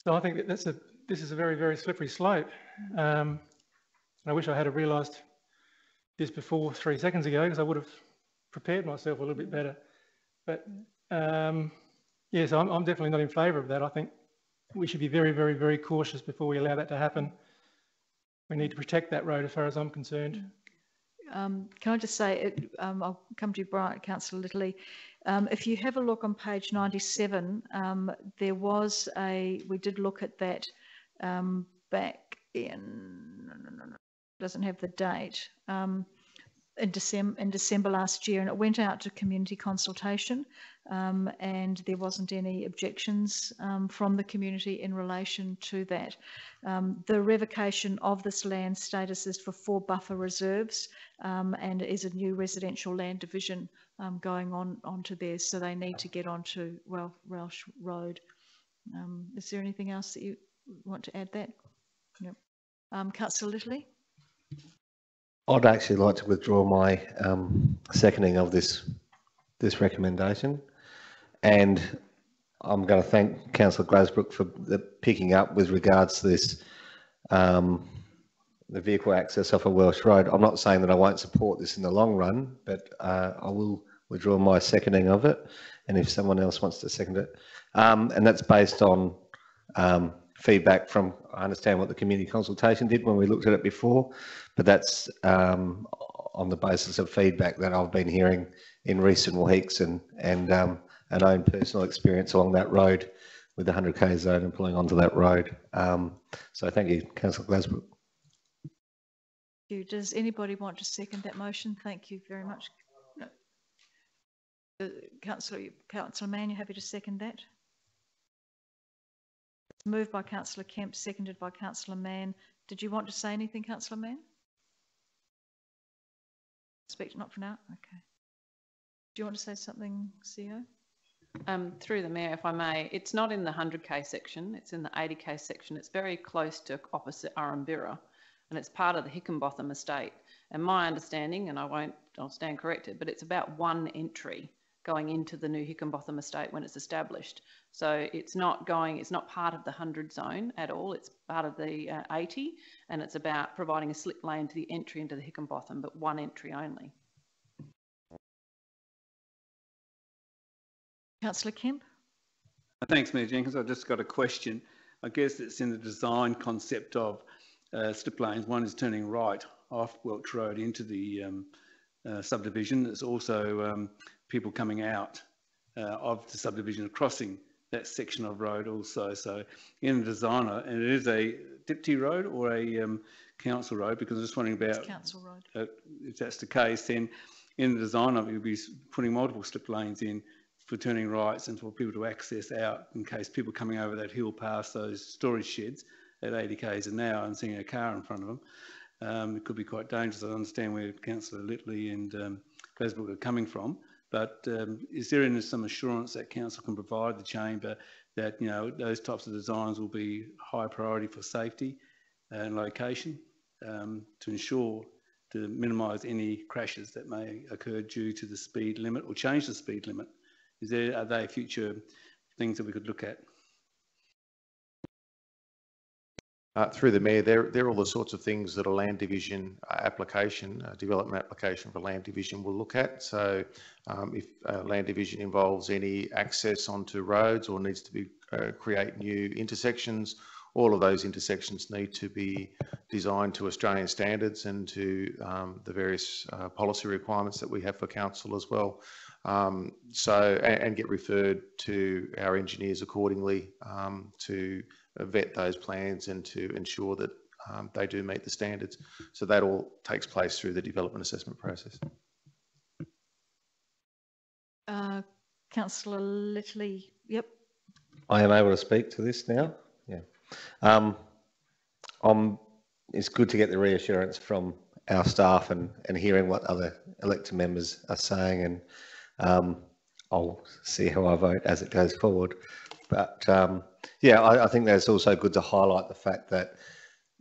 So I think that this is a very, very slippery slope. And I wish I had realised this before 3 seconds ago, because I would have prepared myself a little bit better. But yes, I'm definitely not in favour of that. I think we should be very, very, very cautious before we allow that to happen. We need to protect that road as far as I'm concerned. Can I just say, I'll come to you, Brian, Councillor Littley. If you have a look on page 97, there was we did look at that back in, doesn't have the date, in December last year, and it went out to community consultation, and there wasn't any objections from the community in relation to that. The revocation of this land status is for 4 buffer reserves, and it is a new residential land division going onto there, so they need to get onto Welsh Road. Is there anything else that you want to add that? No. Councillor Littley? I'd actually like to withdraw my seconding of this recommendation, and I'm going to thank Councillor Glasbrook for picking up with regards to this, the vehicle access off a Welsh Road. I'm not saying that I won't support this in the long run, but I will withdraw my seconding of it, and if someone else wants to second it, and that's based on feedback from, I understand what the community consultation did when we looked at it before, but that's on the basis of feedback that I've been hearing in recent weeks and an own personal experience along that road with the 100k zone and pulling onto that road. So thank you, Councillor Glasbrook. Does anybody want to second that motion? Thank you very much. No. Councillor Mann, you happy to second that? Moved by Councillor Kemp, seconded by Councillor Mann. Did you want to say anything, Councillor Mann? Speak, not for now. Okay. Do you want to say something, CEO? Through the Mayor, if I may, it's not in the 100k section, it's in the 80k section. It's very close to opposite Arambira, and it's part of the Hickenbotham estate. And my understanding, and I'll stand corrected, but it's about 1 entry going into the new Hickenbotham estate when it's established. So it's not part of the 100 zone at all. It's part of the 80, and it's about providing a slip lane to the entry into the Hickenbotham, but 1 entry only. Councillor Kemp? Thanks, Mayor Jenkins. I've just got a question. I guess it's in the design concept of slip lanes. One is turning right off Welch Road into the subdivision. There's also people coming out of the subdivision crossing that section of road also. So in the designer, and it is a Dipty road or a council road, because I'm just wondering about council road. If that's the case, then in the designer you'll be putting multiple slip lanes in for turning rights and for people to access out in case people coming over that hill past those storage sheds at 80 k's an hour and seeing a car in front of them. It could be quite dangerous. I understand where Councillor Littley and Glasbrook are coming from, but is there some assurance that council can provide the chamber that those types of designs will be high priority for safety and location to ensure to minimise any crashes that may occur due to the speed limit or change the speed limit? Are they future things that we could look at? Through the Mayor, they're all the sorts of things that a land division application, a development application for land division will look at. So if a land division involves any access onto roads or needs to be create new intersections, all of those intersections need to be designed to Australian standards and to the various policy requirements that we have for council as well. And get referred to our engineers accordingly to vet those plans and to ensure that they do meet the standards. So that all takes place through the development assessment process. Councillor Littley, yep. I am able to speak to this now. Yeah. It's good to get the reassurance from our staff and hearing what other elected members are saying, and I'll see how I vote as it goes forward. But yeah, I think that it's also good to highlight the fact that,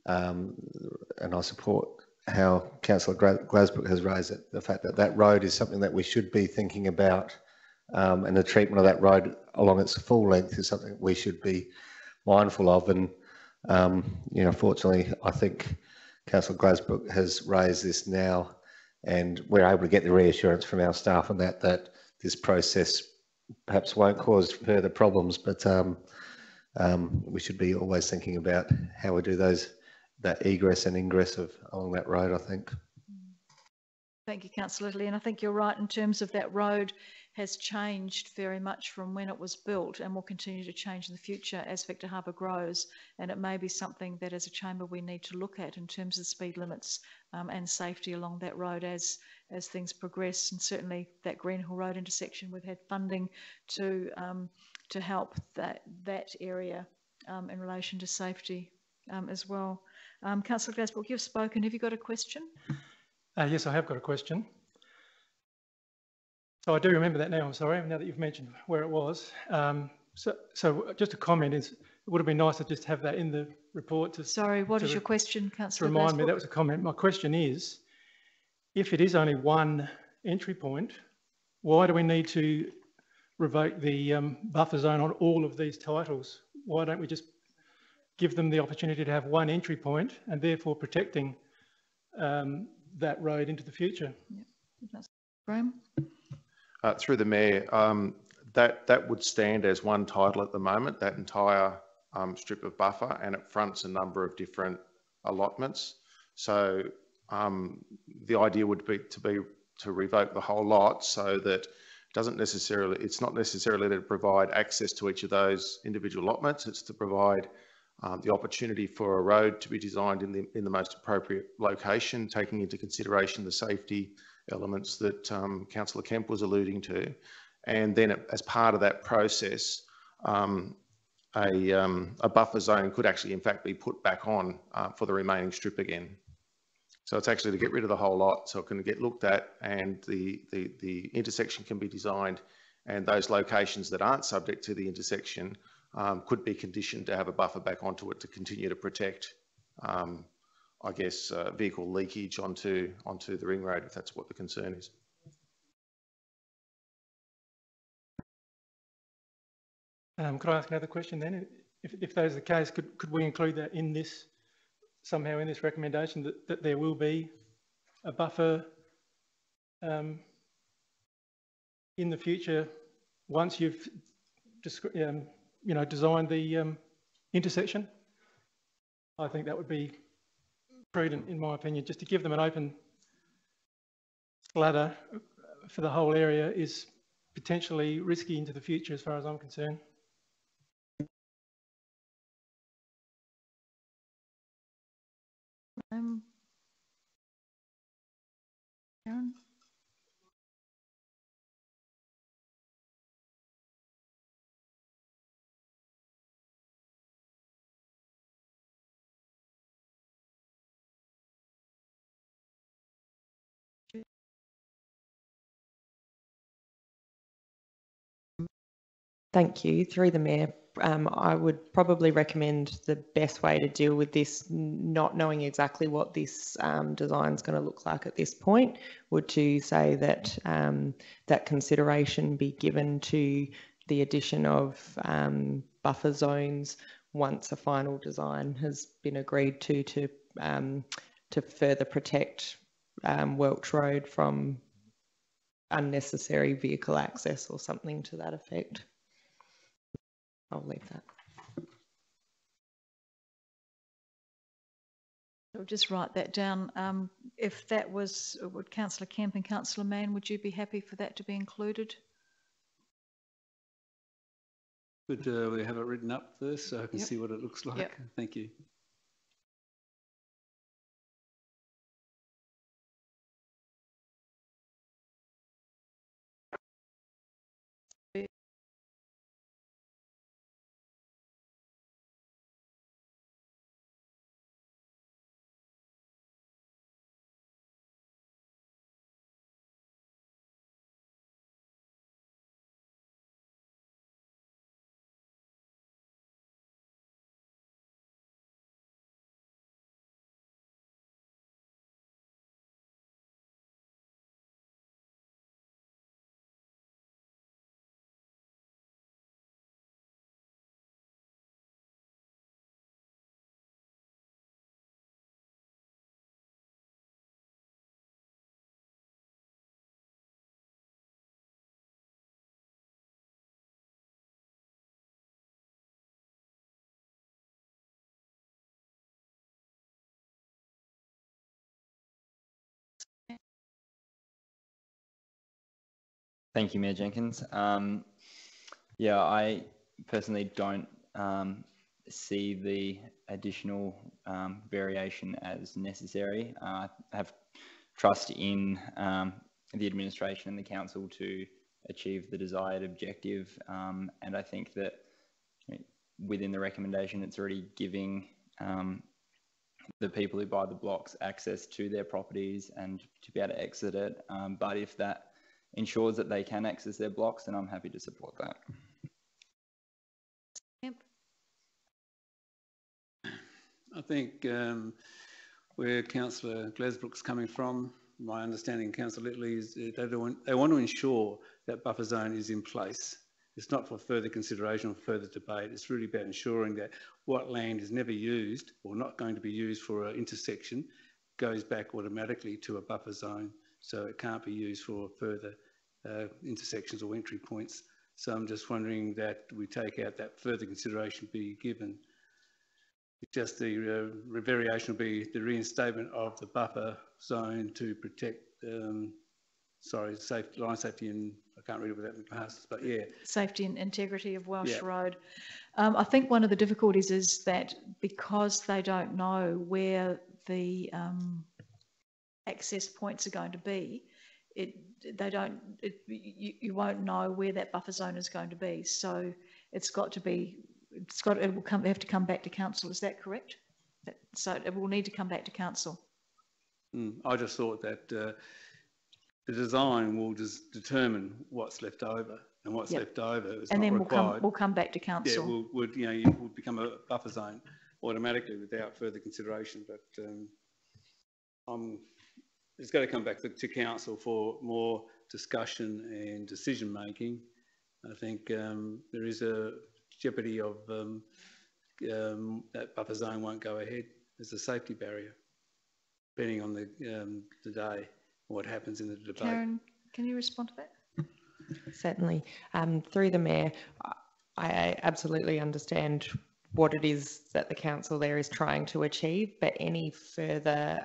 and I support how Councillor Glasbrook has raised it, the fact that that road is something that we should be thinking about, and the treatment of that road along its full length is something we should be mindful of. And you know, fortunately, I think Councillor Glasbrook has raised this now, and we're able to get the reassurance from our staff on that this process perhaps won't cause further problems, but we should be always thinking about how we do that egress and ingress along that road, I think. Thank you, Councillor Littley, and I think you're right in terms of that road has changed very much from when it was built and will continue to change in the future as Victor Harbour grows, and it may be something that as a chamber we need to look at in terms of speed limits and safety along that road as things progress. And certainly that Greenhill Road intersection, we've had funding to help that area in relation to safety as well. Councillor Glasbrook, you've spoken. Have you got a question? Yes, I have got a question. So I do remember that now, I'm sorry, now that you've mentioned where it was. So just a comment is, it would have been nice to just have that in the report. Sorry, what is your question, Councillor Glasbrook? To remind me, Glasbrook? that was a comment. My question is, if it is only one entry point, why do we need to revoke the buffer zone on all of these titles? Why don't we just give them the opportunity to have one entry point and therefore protecting that road into the future? Yep. Graham? Through the Mayor, that would stand as one title at the moment, that entire strip of buffer, and it fronts a number of different allotments. So the idea would be to revoke the whole lot, so that it's not necessarily to provide access to each of those individual allotments. It's to provide the opportunity for a road to be designed in the most appropriate location, taking into consideration the safety elements that Councillor Kemp was alluding to. And then as part of that process, a buffer zone could actually in fact be put back on for the remaining strip again. So it's actually to get rid of the whole lot, so it can get looked at, and the intersection can be designed, and those locations that aren't subject to the intersection could be conditioned to have a buffer back onto it to continue to protect, I guess, vehicle leakage onto the ring road, if that's what the concern is. Could I ask another question then? If that is the case, could we include that in this, somehow in this recommendation, that there will be a buffer in the future once you've designed the intersection? I think that would be prudent, in my opinion. Just to give them an open ladder for the whole area is potentially risky into the future, as far as I'm concerned. Karen? Thank you. Through the Mayor, I would probably recommend the best way to deal with this, not knowing exactly what this design is going to look like at this point, would to say that that consideration be given to the addition of buffer zones once a final design has been agreed to further protect Welch Road from unnecessary vehicle access or something to that effect. I'll leave that. I'll just write that down. If that was, would Councillor Kemp and Councillor Mann, would you be happy for that to be included? Could we have it written up first so I can see what it looks like? Thank you. Thank you, Mayor Jenkins. Yeah, I personally don't see the additional variation as necessary. I have trust in the administration and the council to achieve the desired objective, and I think that within the recommendation it's already giving the people who buy the blocks access to their properties and to be able to exit it, but if that ensures that they can access their blocks, then I'm happy to support that. I think where Councillor Glesbrook's coming from, my understanding, Councillor Littley, is they want to ensure that buffer zone is in place. It's not for further consideration or further debate. It's really about ensuring that what land is never used or not going to be used for an intersection goes back automatically to a buffer zone, so it can't be used for further intersections or entry points. So I'm just wondering that we take out that further consideration be given. It's just the variation will be the reinstatement of the buffer zone to protect, line safety and I can't read it without my glasses, but yeah. Safety and integrity of Welsh Road. I think one of the difficulties is that because they don't know where the access points are going to be, you won't know where that buffer zone is going to be. So it will have to come back to council. Is that correct? So it will need to come back to council. I just thought that the design will just determine what's left over, and what's left over is and not then required. we'll come back to council. Yeah, you would become a buffer zone automatically without further consideration. But it's got to come back to council for more discussion and decision making. I think there is a jeopardy of that buffer zone won't go ahead as a safety barrier, depending on the day, what happens in the debate. Karen, can you respond to that? Certainly. Through the Mayor, I absolutely understand what it is that the council there is trying to achieve, but any further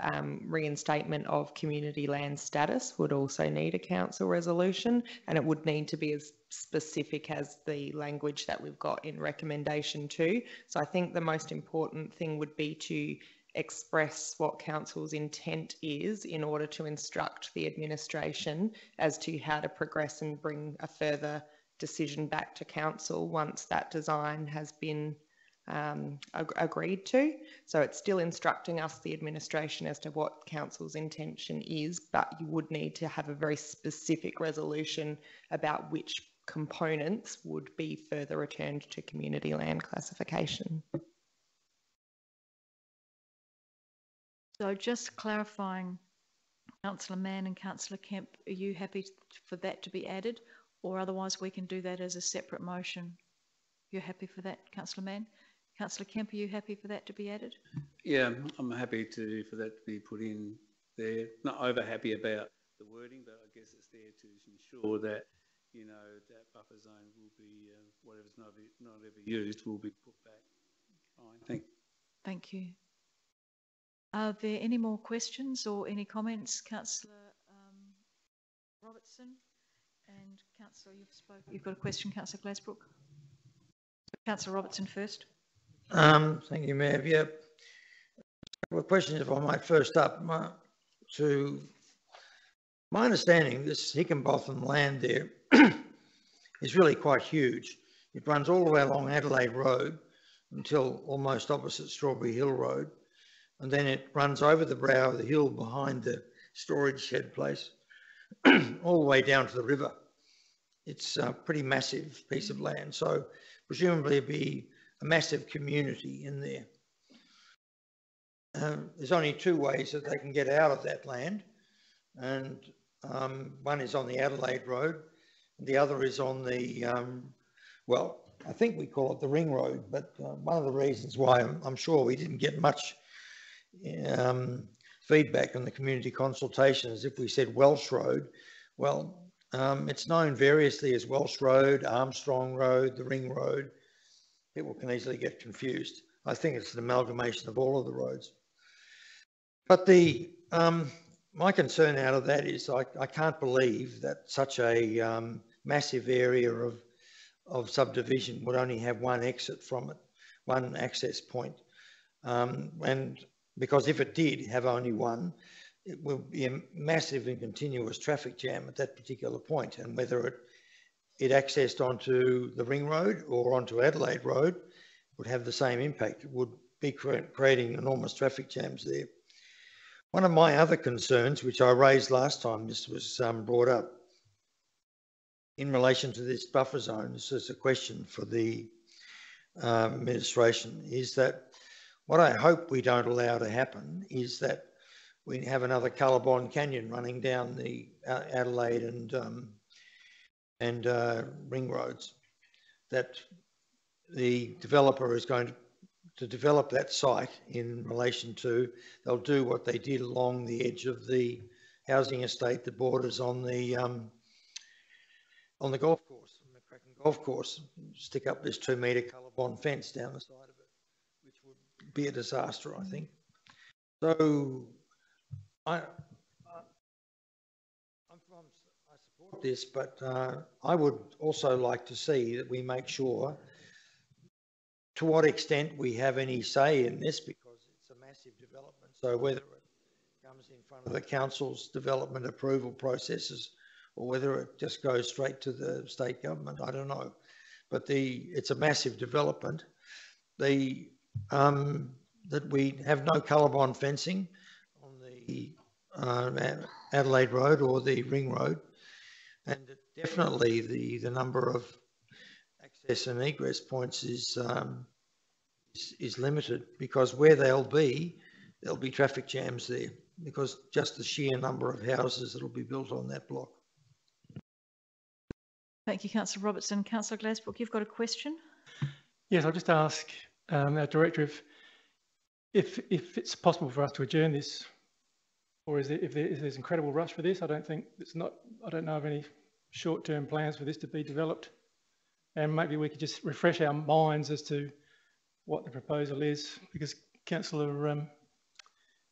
reinstatement of community land status would also need a council resolution, and it would need to be as specific as the language that we've got in recommendation 2. So I think the most important thing would be to express what council's intent is in order to instruct the administration as to how to progress and bring a further decision back to council once that design has been agreed to. So it's still instructing us, the administration, as to what council's intention is, but you would need to have a very specific resolution about which components would be further returned to community land classification. So just clarifying, Councillor Mann and Councillor Kemp, are you happy for that to be added, or otherwise we can do that as a separate motion? You're happy for that, Councillor Mann? Councillor Kemp, are you happy for that to be added? Yeah, I'm happy for that to be put in there. Not over happy about the wording, but I guess it's there to ensure that, you know, that buffer zone will be, whatever's not ever used will be put back. Fine, Thank you. Are there any more questions or any comments? Councillor Robertson and Councillor, you've got a question, Councillor Glasbrook. Councillor Robertson first. Thank you, Mayor. Yeah, a couple of questions, if I might. First up, to my understanding, this Hickenbotham land there is really quite huge. It runs all the way along Adelaide Road until almost opposite Strawberry Hill Road, and then it runs over the brow of the hill behind the storage shed place, all the way down to the river. It's a pretty massive piece of land, so presumably it'd be a massive community in there. There's only two ways that they can get out of that land, and one is on the Adelaide Road, and the other is on the, well, I think we call it the Ring Road, but one of the reasons why I'm sure we didn't get much feedback on the community consultation is if we said Welsh Road. Well, it's known variously as Welsh Road, Armstrong Road, the Ring Road. People can easily get confused. I think it's an amalgamation of all of the roads. But the my concern out of that is I can't believe that such a massive area of subdivision would only have one exit from it, one access point. And because if it did have only one, it would be a massive and continuous traffic jam at that particular point. And whether it accessed onto the Ring Road or onto Adelaide Road would have the same impact. It would be creating enormous traffic jams there. One of my other concerns, which I raised last time this was brought up, in relation to this buffer zone, this is a question for the administration, is that what I hope we don't allow to happen is that we have another Colorbond Canyon running down the Adelaide and Ring Roads, that the developer is going to develop that site in relation to, they'll do what they did along the edge of the housing estate that borders on the golf course, on the McCracken golf course, stick up this 2 metre Colorbond fence down the side of it, which would be a disaster, I think. So I support this, but I would also like to see that we make sure to what extent we have any say in this, because it's a massive development. So whether it comes in front of the council's development approval processes or whether it just goes straight to the state government, I don't know. But it's a massive development. That we have no Colorbond fencing on the Adelaide Road or the Ring Road, and definitely the number of access and egress points is limited, because where there'll be traffic jams there, because just the sheer number of houses that'll be built on that block. Thank you, Councillor Robertson. Councillor Glasbrook, you've got a question? Yes, I'll just ask our Director if it's possible for us to adjourn this, or if there's incredible rush for this. I don't know of any short-term plans for this to be developed, and maybe we could just refresh our minds as to what the proposal is, because Councillor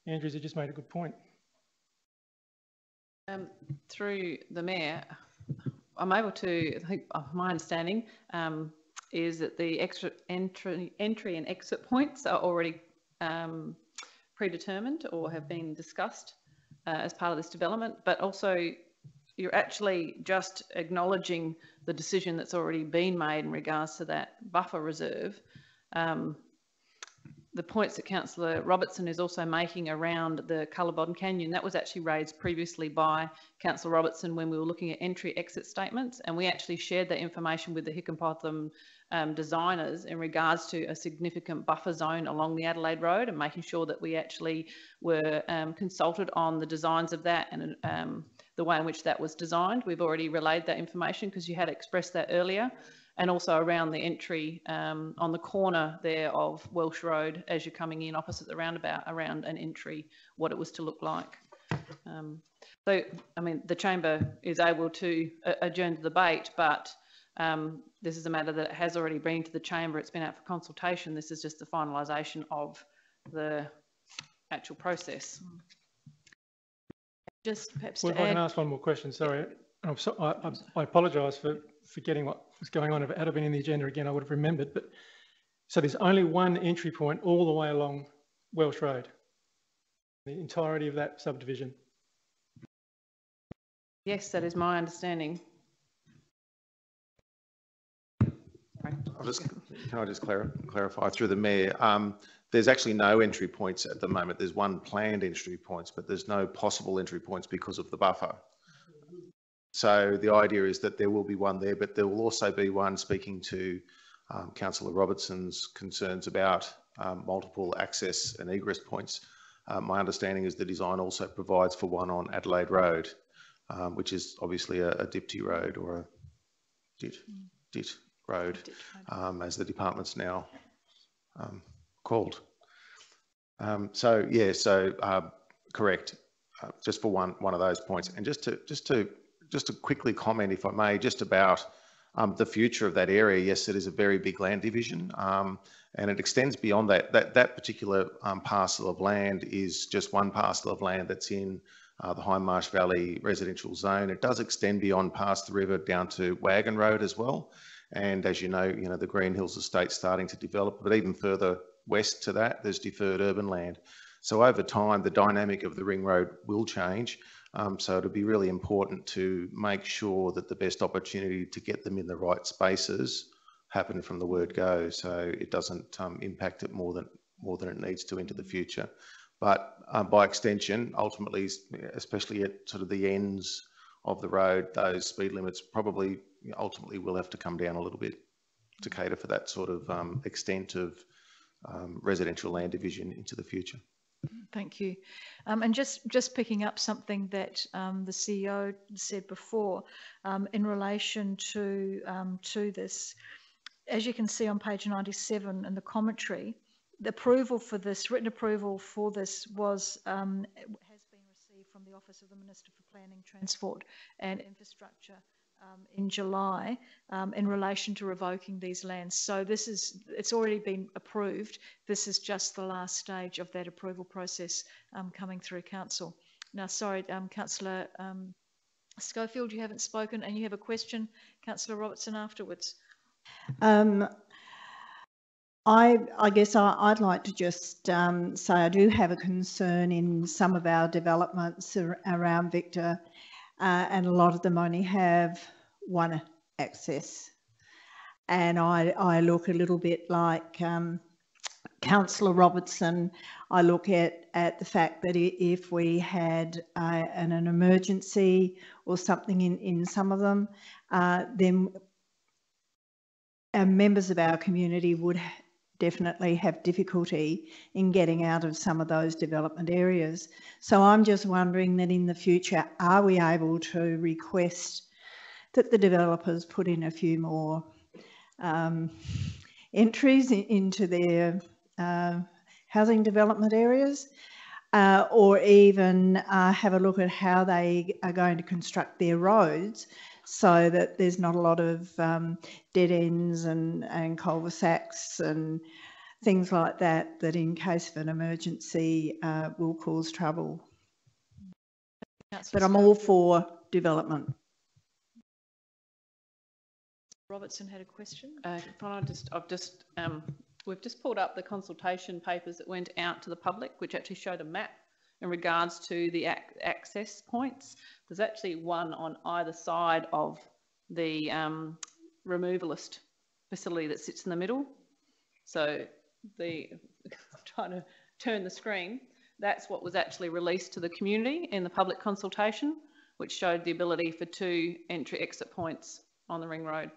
Andrews had just made a good point. Through the Mayor, I'm able to, I think my understanding is that the extra entry and exit points are already predetermined or have been discussed as part of this development, but also you're actually just acknowledging the decision that's already been made in regards to that buffer reserve. the points that Councillor Robertson is also making around the Cullarbon Canyon, that was actually raised previously by Councillor Robertson when we were looking at entry-exit statements, and we actually shared that information with the Hickenpotham designers in regards to a significant buffer zone along the Adelaide Road, and making sure that we actually were consulted on the designs of that and the way in which that was designed. We've already relayed that information because you had expressed that earlier. And also around the entry on the corner there of Welsh Road as you're coming in opposite the roundabout, around an entry, what it was to look like. So, I mean, the chamber is able to adjourn the debate, but this is a matter that has already been to the chamber. It's been out for consultation. This is just the finalisation of the actual process. Just perhaps well, to if add... I can ask one more question, sorry. I apologise for forgetting what was going on. If it had been in the agenda again, I would have remembered. But so there's only one entry point all the way along Welsh Road, the entirety of that subdivision. Yes, that is my understanding. Can I just clarify through the Mayor? There's actually no entry points at the moment. There's one planned entry points, but there's no possible entry points because of the buffer. So the idea is that there will be one there, but there will also be one, speaking to Councillor Robertson's concerns about multiple access and egress points. My understanding is the design also provides for one on Adelaide Road, which is obviously a DIPTI road, or a DIT road, as the department's now called. So yeah, so correct, just for one of those points. And just to quickly comment, if I may, just about the future of that area. Yes, it is a very big land division, and it extends beyond that. That particular parcel of land is just one parcel of land that's in the Hindmarsh Valley residential zone. It does extend beyond past the river down to Wagon Road as well. And as you know, the Green Hills Estate starting to develop, but even further west to that, there's deferred urban land. So over time, the dynamic of the ring road will change. So it'll be really important to make sure that the best opportunity to get them in the right spaces happen from the word go, so it doesn't impact it more than it needs to into the future. But by extension, ultimately, especially at sort of the ends of the road, those speed limits probably ultimately will have to come down a little bit to cater for that sort of extent of residential land division into the future. Thank you. And just picking up something that the CEO said before in relation to this, as you can see on page 97 in the commentary, the approval for this, written approval for this was has been received from the Office of the Minister for Planning, Transport and Infrastructure in July in relation to revoking these lands. So it's already been approved. This is just the last stage of that approval process coming through Council. Now, sorry, Councillor Schofield, you haven't spoken and you have a question. Councillor Robertson afterwards. I guess I'd like to just say I do have a concern in some of our developments around Victor, and a lot of them only have one access. And I look a little bit like Councillor Robertson. I look at the fact that if we had an emergency or something in some of them, then members of our community would definitely have difficulty in getting out of some of those development areas. So I'm just wondering that in the future, are we able to request that the developers put in a few more entries into their housing development areas, or even have a look at how they are going to construct their roads so that there's not a lot of dead ends and cul-de-sacs and things like that, that in case of an emergency will cause trouble. But I'm all for development. Robertson had a question. We've just pulled up the consultation papers that went out to the public, which actually showed a map in regards to the access points. There's actually one on either side of the removalist facility that sits in the middle. So I'm trying to turn the screen, that's what was actually released to the community in the public consultation, which showed the ability for 2 entry-exit points on the ring road.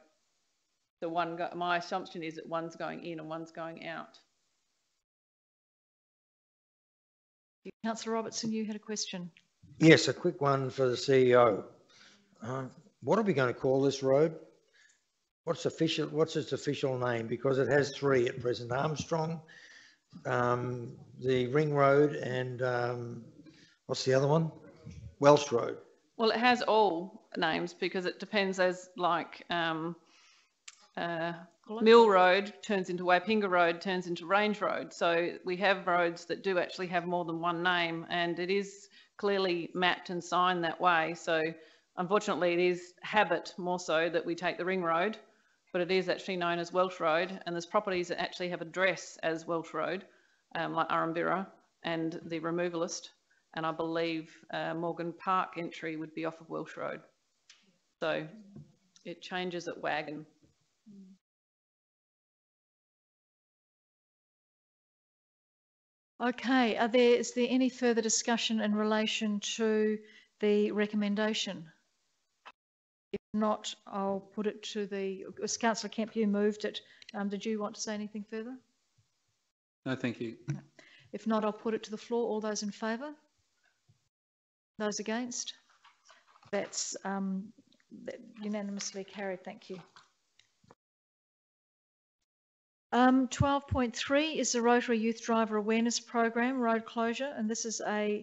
So my assumption is that one's going in and one's going out. Councillor Robertson, you had a question. Yes, a quick one for the CEO. What are we going to call this road? What's its official name? Because it has 3 at present: Armstrong, the Ring Road, and what's the other one? Welsh Road. Well, it has all names because it depends, as like Mill Road turns into Waipinga Road, turns into Range Road. So we have roads that do actually have more than one name, and it is clearly mapped and signed that way. So unfortunately, it is habit more so that we take the Ring Road, but it is actually known as Welsh Road, and there's properties that actually have address as Welsh Road, like Arambira and the Removalist, and I believe Morgan Park entry would be off of Welsh Road. So it changes at Wagon. Okay, is there any further discussion in relation to the recommendation? If not, I'll put it to Councillor Kemp, you moved it. Did you want to say anything further? No, thank you. If not, I'll put it to the floor. All those in favour? Those against? That's unanimously carried. Thank you. 12.3 is the Rotary Youth Driver Awareness Program, road closure, and this is a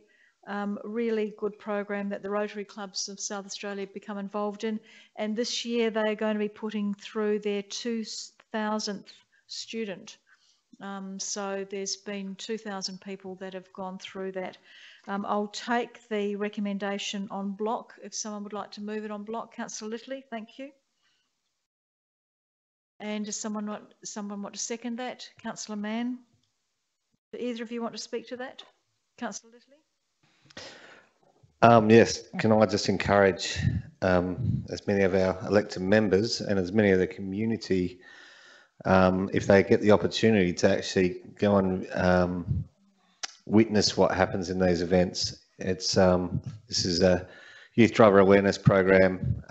really good program that the Rotary Clubs of South Australia have become involved in, and this year they are going to be putting through their 2,000th student. So there's been 2,000 people that have gone through that. I'll take the recommendation on block if someone would like to move it on block. Councillor Littley, thank you. And does someone want to second that? Councillor Mann? Do either of you want to speak to that? Councillor Littley? Yes, can I just encourage as many of our elected members and as many of the community, if they get the opportunity to actually go and witness what happens in these events. This is a youth driver awareness program,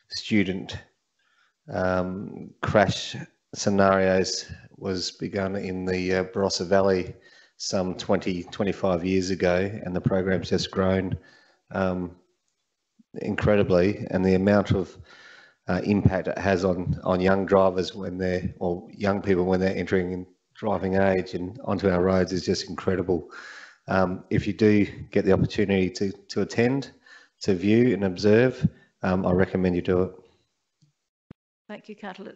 student crash scenarios was begun in the Barossa Valley some 25 years ago, and the program's just grown incredibly, and the amount of impact it has on young drivers or young people when they're entering in driving age and onto our roads is just incredible. If you do get the opportunity to attend, to view and observe, I recommend you do it. Thank you, Councillor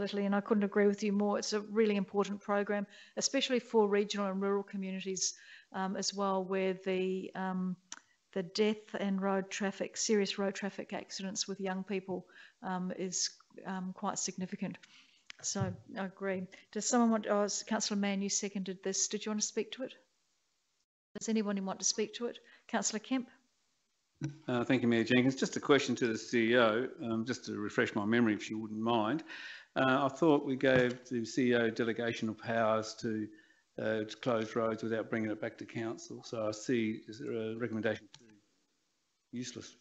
Littley, and I couldn't agree with you more. It's a really important program, especially for regional and rural communities as well, where the death and serious road traffic accidents with young people is quite significant. So I agree. Does someone want, Councillor Mann, you seconded this. Did you want to speak to it? Does anyone want to speak to it? Councillor Kemp? Thank you, Mayor Jenkins. Just a question to the CEO, just to refresh my memory, if you wouldn't mind. I thought we gave the CEO delegational powers to close roads without bringing it back to council. So I see a recommendation useless,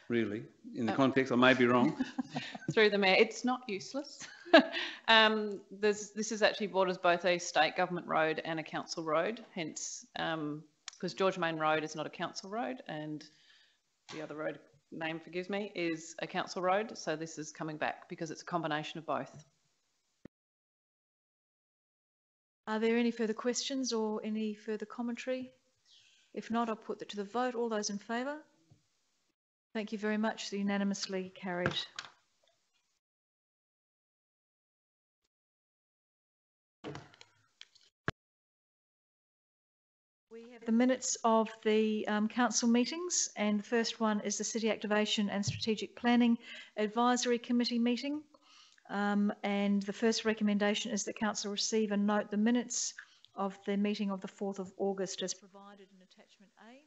really, in the context. I may be wrong. Through the Mayor, it's not useless. This is actually brought as both a state government road and a council road, hence, because George Main Road is not a council road, and the other road name, forgives me, is a council road. So this is coming back because it's a combination of both. Are there any further questions or any further commentary? If not, I'll put that to the vote. All those in favour? Thank you very much. Unanimously carried. We have the minutes of the council meetings, and the first one is the City Activation and Strategic Planning Advisory Committee meeting. And the first recommendation is that council receive and note the minutes of the meeting of the 4th of August as provided in attachment A.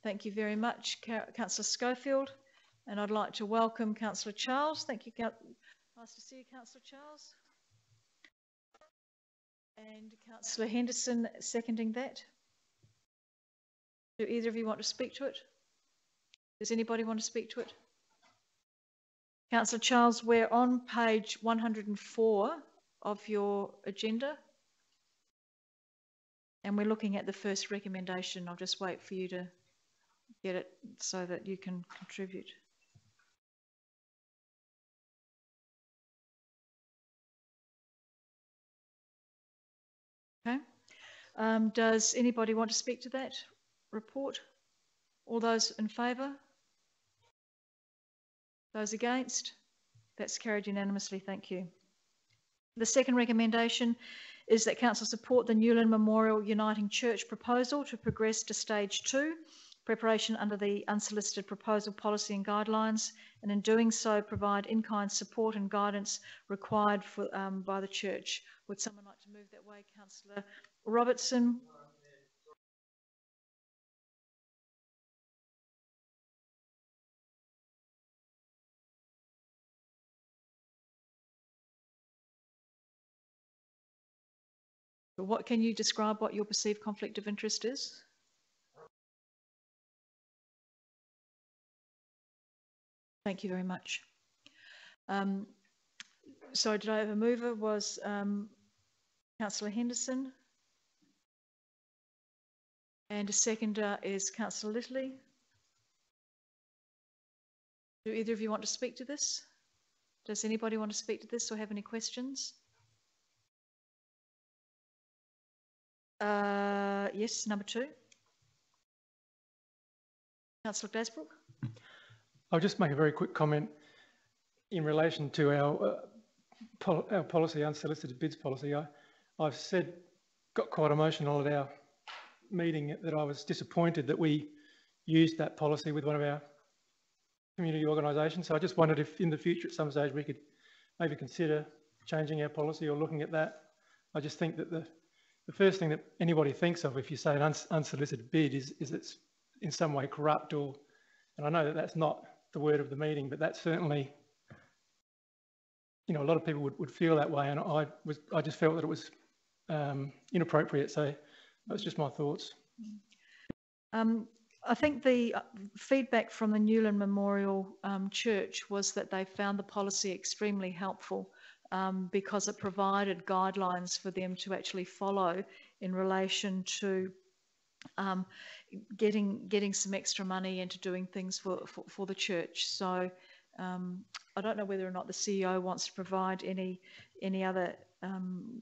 Thank you very much, Councillor Schofield. And I'd like to welcome Councillor Charles. Thank you. Nice to see you, Councillor Charles. And Councillor Henderson seconding that. Do either of you want to speak to it? Does anybody want to speak to it? Councillor Charles, we're on page 104 of your agenda. And we're looking at the first recommendation. I'll just wait for you to get it so that you can contribute. Okay. Does anybody want to speak to that report? All those in favour? Those against? That's carried unanimously, thank you. The second recommendation is that Council support the Newland Memorial Uniting Church proposal to progress to stage 2, preparation under the unsolicited proposal policy and guidelines, and in doing so provide in-kind support and guidance required for, by the church. Would someone like to move that way? Councillor Robertson. What can you describe what your perceived conflict of interest is? Thank you very much. Sorry, did I have a mover? Was Councillor Henderson? And a seconder is Councillor Littley. Do either of you want to speak to this? Does anybody want to speak to this or have any questions? Yes, number 2. Councillor Glasbrook. I'll just make a very quick comment in relation to our policy, unsolicited bids policy. I've got quite emotional at our meeting that I was disappointed that we used that policy with one of our community organisations. So I just wondered if in the future at some stage we could maybe consider changing our policy or looking at that. I just think that the first thing that anybody thinks of if you say an unsolicited bid is it's in some way corrupt, or, and I know that that's not the word of the meeting, but that's certainly, you know, a lot of people would feel that way, and I just felt that it was inappropriate. So that's just my thoughts. I think the feedback from the Newland Memorial Church was that they found the policy extremely helpful because it provided guidelines for them to actually follow in relation to getting some extra money into doing things for the church. So I don't know whether or not the CEO wants to provide any other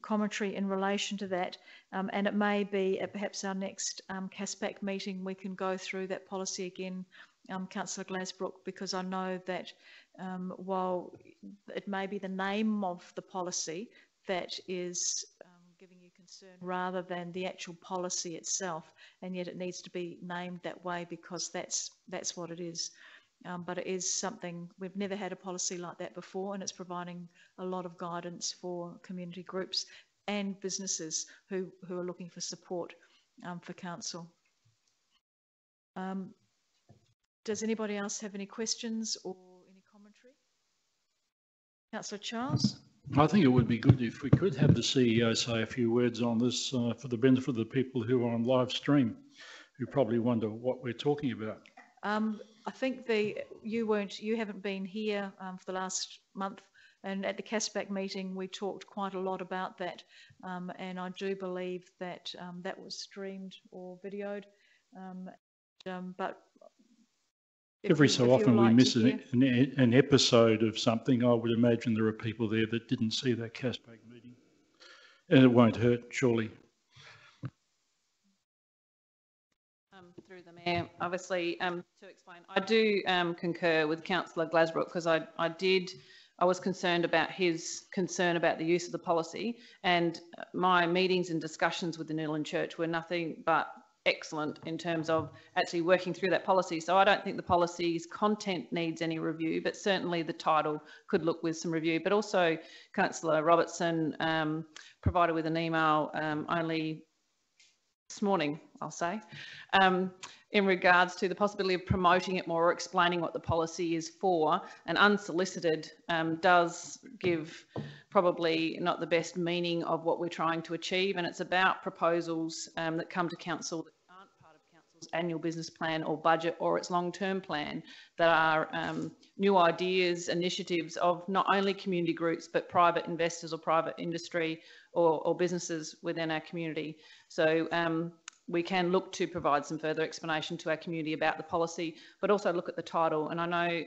commentary in relation to that, and it may be at perhaps our next CASPAC meeting we can go through that policy again, Councillor Glasbrook, because I know that while it may be the name of the policy that is giving you concern rather than the actual policy itself, and yet it needs to be named that way because that's what it is. But it is something, we've never had a policy like that before, and it's providing a lot of guidance for community groups and businesses who are looking for support for council. Does anybody else have any questions or any commentary? Councillor Charles? I think it would be good if we could have the CEO say a few words on this for the benefit of the people who are on live stream, who probably wonder what we're talking about. I think you haven't been here for the last month, and at the CASPAC meeting we talked quite a lot about that, and I do believe that that was streamed or videoed, but every so often we miss an episode of something. I would imagine there are people there that didn't see that CASPAC meeting, and it won't hurt, surely. Through the Mayor, obviously, to explain, I do concur with Councillor Glasbrook, because I was concerned about his concern about the use of the policy, and my meetings and discussions with the Newland Church were nothing but excellent in terms of actually working through that policy. So I don't think the policy's content needs any review, but certainly the title could look with some review. But also Councillor Robertson provided with an email only this morning, I'll say, in regards to the possibility of promoting it more or explaining what the policy is for. And unsolicited does give probably not the best meaning of what we're trying to achieve, and it's about proposals that come to council that aren't part of council's annual business plan or budget or its long-term plan, that are new ideas, initiatives of not only community groups but private investors or private industry or businesses within our community. So we can look to provide some further explanation to our community about the policy, but also look at the title. And I know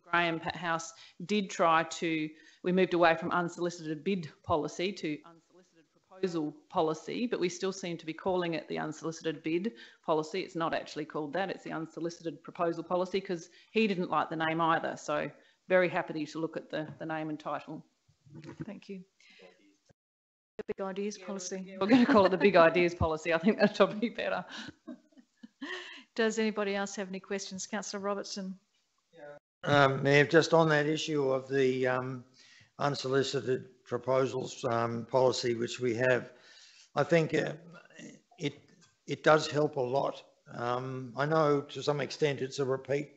Graham House did try to, we moved away from unsolicited bid policy to unsolicited proposal policy, but we still seem to be calling it the unsolicited bid policy. It's not actually called that, it's the unsolicited proposal policy, because he didn't like the name either. So very happy to look at the name and title. Thank you. The big ideas policy. We're going to call it the big ideas policy. I think that's probably better. Does anybody else have any questions? Councillor Robertson. Mayor, just on that issue of the unsolicited proposals policy which we have, I think it does help a lot. I know to some extent it's a repeat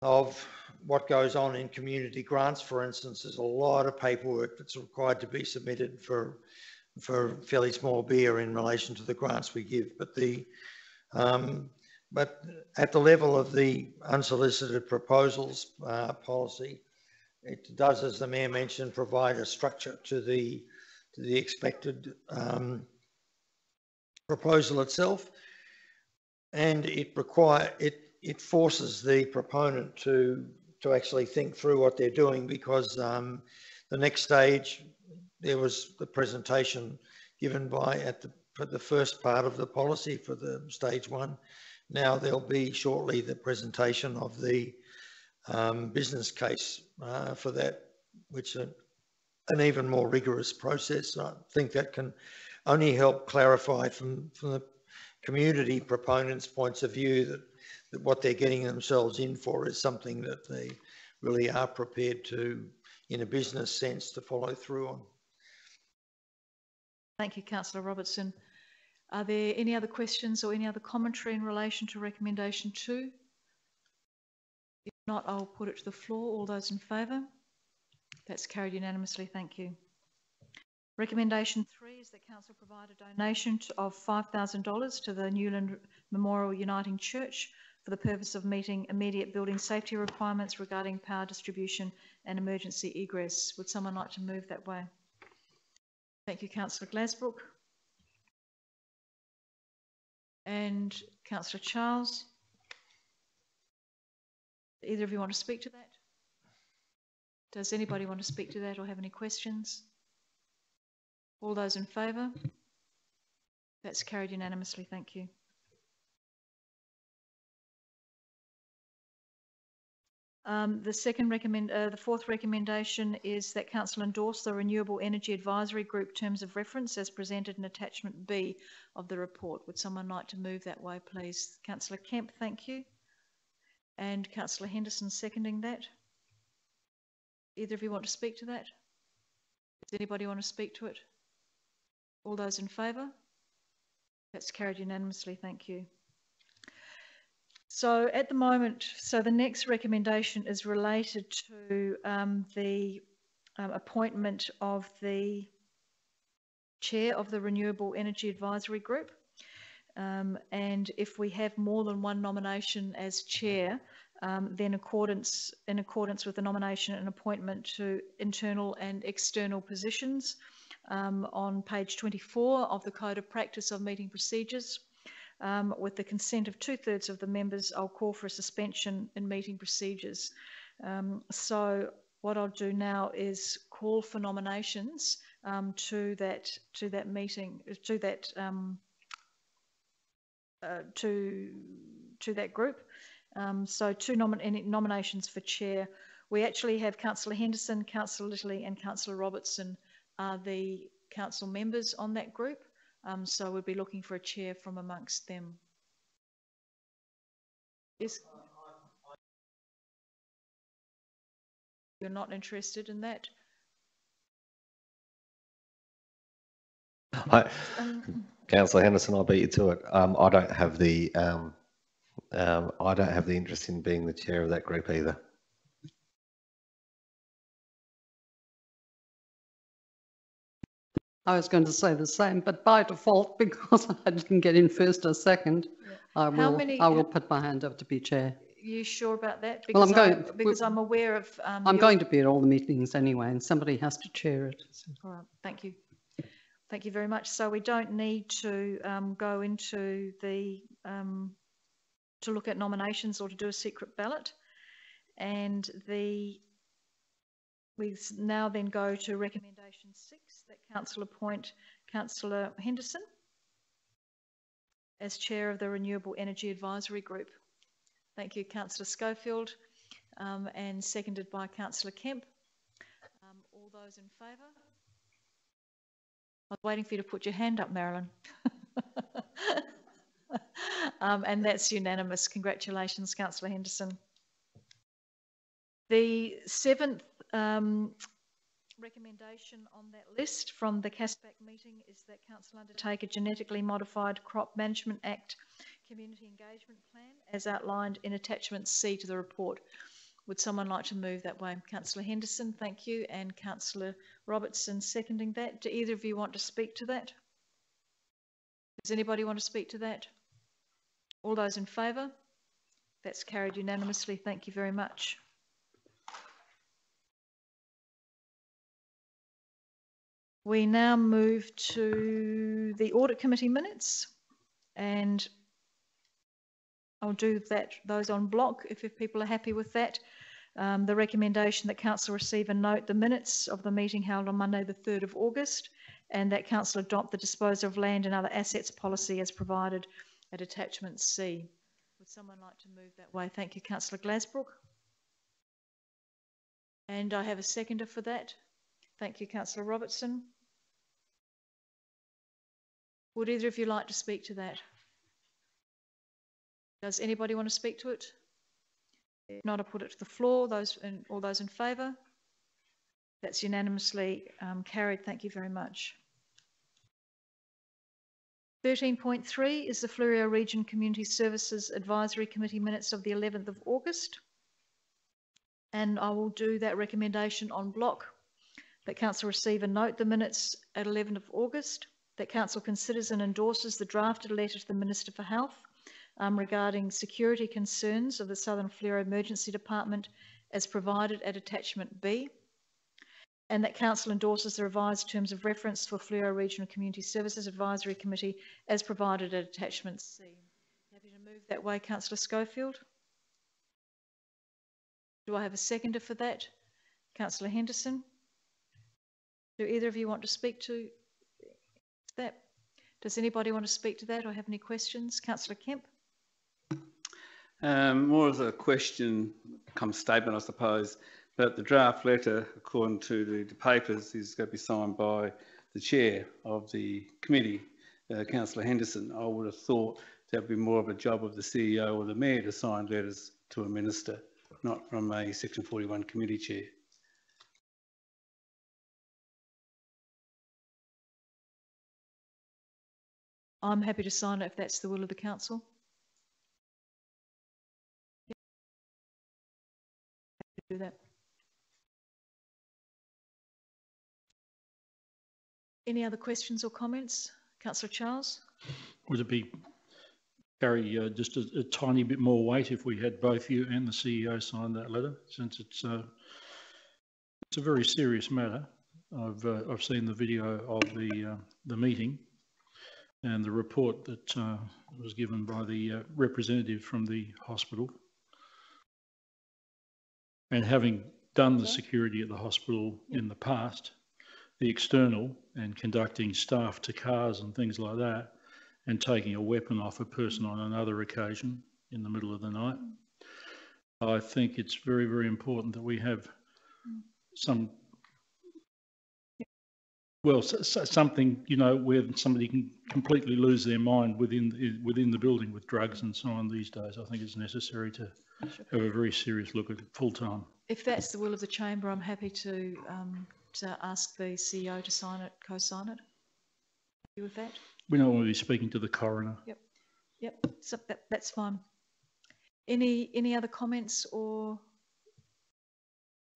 of what goes on in community grants. For instance, there's a lot of paperwork that's required to be submitted for fairly small beer in relation to the grants we give. But at the level of the unsolicited proposals policy, it does, as the Mayor mentioned, provide a structure to the expected proposal itself, and it forces the proponent to actually think through what they're doing, because the next stage, there was the presentation given for the first part of the policy for the stage one. Now there'll be shortly the presentation of the business case for that, which is an even more rigorous process. I think that can only help clarify from the community proponents' points of view that what they're getting themselves in for is something that they really are prepared to, in a business sense, to follow through on. Thank you, Councillor Robertson. Are there any other questions or any other commentary in relation to recommendation 2? If not, I'll put it to the floor. All those in favour? That's carried unanimously. Thank you. Recommendation 3 is that council provide a donation of $5,000 to the Newland Memorial Uniting Church for the purpose of meeting immediate building safety requirements regarding power distribution and emergency egress. Would someone like to move that way? Thank you, Councillor Glasbrook. And Councillor Charles. Either of you want to speak to that? Does anybody want to speak to that or have any questions? All those in favour? That's carried unanimously. Thank you. The fourth recommendation is that council endorse the Renewable Energy Advisory Group terms of reference as presented in attachment B of the report. Would someone like to move that way, please? Councillor Kemp, thank you. And Councillor Henderson seconding that. Either of you want to speak to that? Does anybody want to speak to it? All those in favour? That's carried unanimously. Thank you. So at the moment, the next recommendation is related to the appointment of the chair of the Renewable Energy Advisory Group. And if we have more than one nomination as chair, then in accordance with the nomination and appointment to internal and external positions on page 24 of the Code of Practice of Meeting Procedures, with the consent of 2/3 of the members, I'll call for a suspension in meeting procedures. So what I'll do now is call for nominations to that meeting, to that group. So two nominations for chair. We actually have Councillor Henderson, Councillor Littley and Councillor Robertson are the council members on that group. So we'll be looking for a chair from amongst them. Yes. You're not interested in that? Councillor Henderson, I'll beat you to it. I don't have the interest in being the chair of that group either. I was going to say the same, but by default, because I didn't get in first or second, I will put my hand up to be chair. You sure about that? Well, Because I'm aware of. I'm going to be at all the meetings anyway, and somebody has to chair it. So. All right, thank you. Thank you very much. So we don't need to go into the to look at nominations or to do a secret ballot, and we now then go to recommendation 6 that council appoint Councillor Henderson as chair of the Renewable Energy Advisory Group. Thank you, Councillor Schofield, and seconded by Councillor Kemp. All those in favour? I was waiting for you to put your hand up, Marilyn. And that's unanimous. Congratulations, Councillor Henderson. The 7th recommendation on that list from the CASPAC meeting is that council undertake a genetically modified crop management act community engagement plan as outlined in attachment C to the report. Would someone like to move that way? Councillor Henderson, thank you, and Councillor Robertson seconding that. Do either of you want to speak to that? Does anybody want to speak to that? All those in favour? That's carried unanimously. Thank you very much. We now move to the Audit Committee minutes, and I'll do those on block if people are happy with that. The recommendation that Council receive and note the minutes of the meeting held on Monday the 3rd of August, and that Council adopt the disposal of land and other assets policy as provided at attachment C. Would someone like to move that way? Thank you, Councillor Glasbrook. And I have a seconder for that. Thank you, Councillor Robertson. Would either of you like to speak to that? Does anybody want to speak to it? If not, I'll put it to the floor. All those in favour? That's unanimously carried. Thank you very much. 13.3 is the Fleurieu Region Community Services Advisory Committee minutes of the 11th of August. And I will do that recommendation on block. That Council receive and note the minutes at 11th of August. That Council considers and endorses the drafted letter to the Minister for Health regarding security concerns of the Southern Fleurieu Emergency Department as provided at attachment B. And that Council endorses the revised terms of reference for Fleurieu Regional Community Services Advisory Committee as provided at attachment C. Happy to move that way, Councillor Schofield? Do I have a seconder for that? Councillor Henderson? Do either of you want to speak to that? Does anybody want to speak to that or have any questions? Councillor Kemp? More as a question, come statement, I suppose. But the draft letter, according to the papers, is going to be signed by the chair of the committee, Councillor Henderson. I would have thought that would be more of a job of the CEO or the mayor to sign letters to a minister, not from a Section 41 committee chair. I'm happy to sign it if that's the will of the council. Happy to do that. Any other questions or comments? Councillor Charles? Would it be, Barry, just a tiny bit more weight if we had both you and the CEO sign that letter, since it's a very serious matter. I've seen the video of the meeting and the report that was given by the representative from the hospital. And having done the security at the hospital in the past, the external and conducting staff to cars and things like that, and taking a weapon off a person on another occasion in the middle of the night, I think it's very, very important that we have some, well, something, you know, where somebody can completely lose their mind within the building with drugs and so on these days. I think it's necessary to have a very serious look at it full time. If that's the will of the chamber, I'm happy to ask the CEO to sign it, co-sign it. with that? We don't want to be speaking to the coroner. Yep, so that's fine. Any other comments or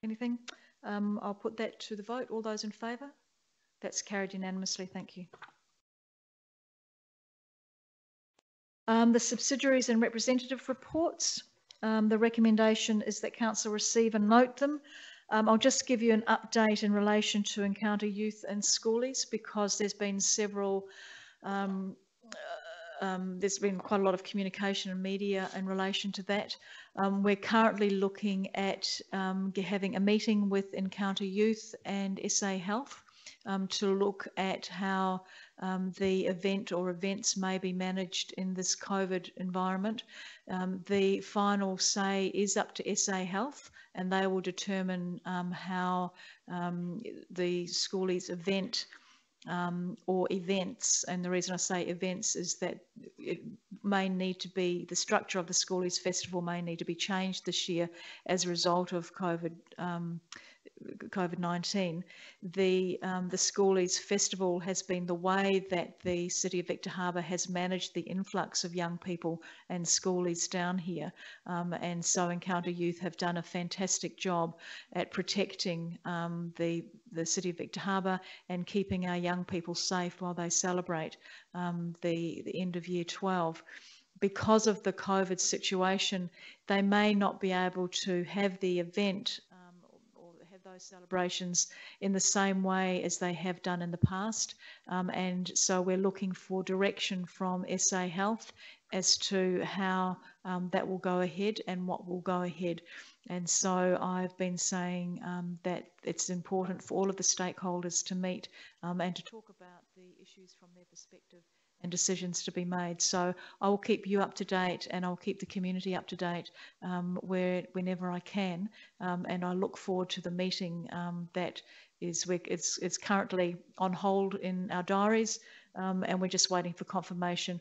anything? I'll put that to the vote. All those in favour? That's carried unanimously. Thank you. The subsidiaries and representative reports. The recommendation is that Council receive and note them. I'll just give you an update in relation to Encounter Youth and Schoolies, because there's been several, there's been quite a lot of communication and media in relation to that. We're currently looking at having a meeting with Encounter Youth and SA Health to look at how the event or events may be managed in this COVID environment. The final say is up to SA Health, and they will determine how the Schoolies event or events, and the reason I say events is that it may need to be, the structure of the Schoolies Festival may need to be changed this year as a result of COVID-19. The Schoolies Festival has been the way that the City of Victor Harbor has managed the influx of young people and schoolies down here, and so Encounter Youth have done a fantastic job at protecting the City of Victor Harbor and keeping our young people safe while they celebrate the end of Year 12. Because of the COVID situation, they may not be able to have the event those celebrations in the same way as they have done in the past, and so we're looking for direction from SA Health as to how that will go ahead and what will go ahead. And so I've been saying that it's important for all of the stakeholders to meet and to talk about the issues from their perspective and decisions to be made. So I will keep you up to date, and I'll keep the community up to date whenever I can. And I look forward to the meeting that is, it's currently on hold in our diaries, and we're just waiting for confirmation.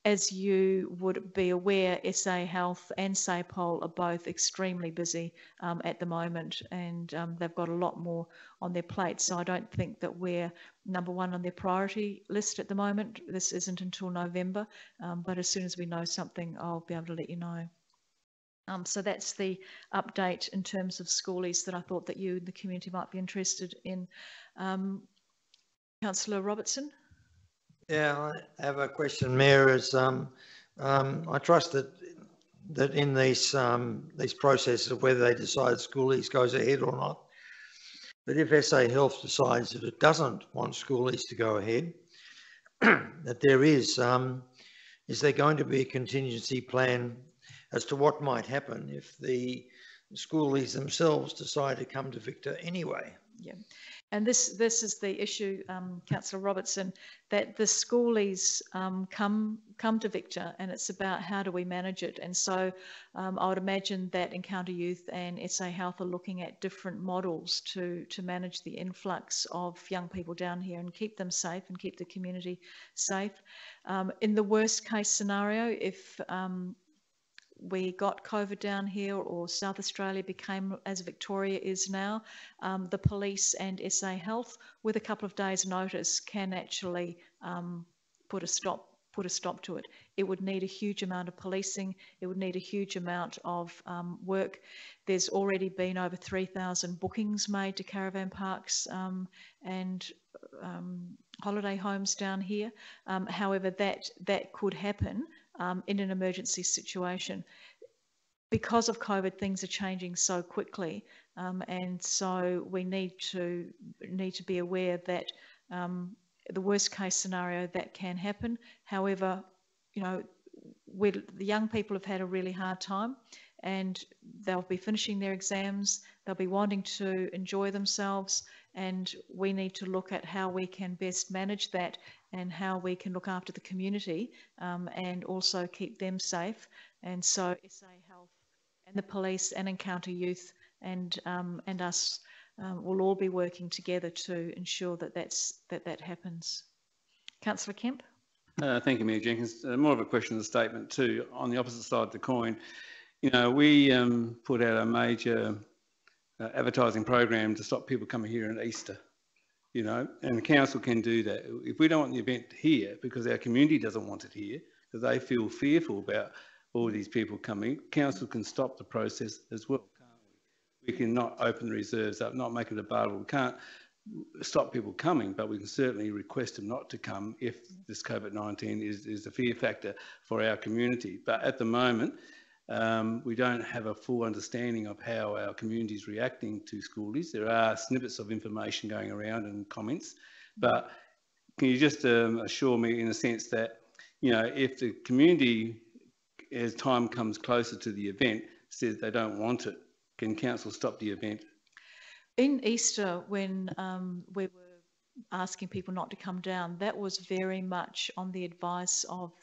As you would be aware, SA Health and SAPOL are both extremely busy at the moment, and they've got a lot more on their plate. So I don't think that we're number one on their priority list at the moment. This isn't until November, but as soon as we know something, I'll be able to let you know. So that's the update in terms of schoolies that I thought that you and the community might be interested in. Councillor Robertson? Yeah, I have a question, Mayor. I trust that in these processes of whether they decide Schoolies goes ahead or not, but if SA Health decides that it doesn't want Schoolies to go ahead, that there is there going to be a contingency plan as to what might happen if the Schoolies themselves decide to come to Victor anyway? Yeah. And this is the issue, Councillor Robertson, that the schoolies come to Victor, and it's about how do we manage it. And so I would imagine that Encounter Youth and SA Health are looking at different models to manage the influx of young people down here and keep them safe and keep the community safe. In the worst case scenario, if we got COVID down here, or South Australia became as Victoria is now, the police and SA Health, with a couple of days' notice, can actually put a stop to it. It would need a huge amount of policing. It would need a huge amount of work. There's already been over 3,000 bookings made to caravan parks and holiday homes down here. However, that could happen in an emergency situation. Because of COVID, things are changing so quickly, and so we need to be aware that the worst case scenario that can happen. However, you know, the young people have had a really hard time, and they'll be finishing their exams. They'll be wanting to enjoy themselves, and we need to look at how we can best manage that and how we can look after the community and also keep them safe. And so SA Health and the police and Encounter Youth and us will all be working together to ensure that that happens. Councillor Kemp? Thank you, Mayor Jenkins. More of a question than a statement too. On the opposite side of the coin, you know, we put out a major advertising program to stop people coming here at Easter. you know, and the council can do that. If we don't want the event here because our community doesn't want it here, because they feel fearful about all these people coming, council can stop the process as well, can't we? We can not open the reserves up, not make it available. We can't stop people coming, but we can certainly request them not to come if this COVID-19 is a fear factor for our community. But at the moment, we don't have a full understanding of how our community is reacting to schoolies. There are snippets of information going around and comments, but can you just assure me in a sense that, you know, if the community, as time comes closer to the event, says they don't want it, can council stop the event? In Easter, when we were asking people not to come down, that was very much on the advice of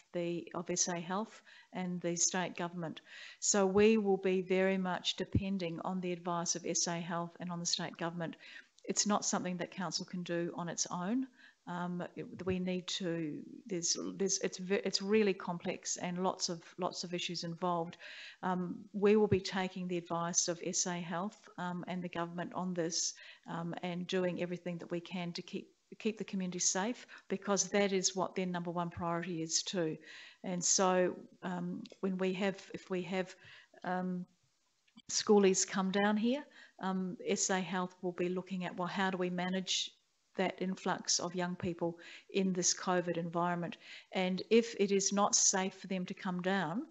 SA Health and the state government. So we will be very much depending on the advice of SA Health and on the state government. It's not something that council can do on its own. We need to. It's really complex and lots of issues involved. We will be taking the advice of SA Health and the government on this, and doing everything that we can to keep the community safe, because that is what their number one priority is too. And so if we have schoolies come down here, SA Health will be looking at, well, how do we manage that influx of young people in this COVID environment? And if it is not safe for them to come down,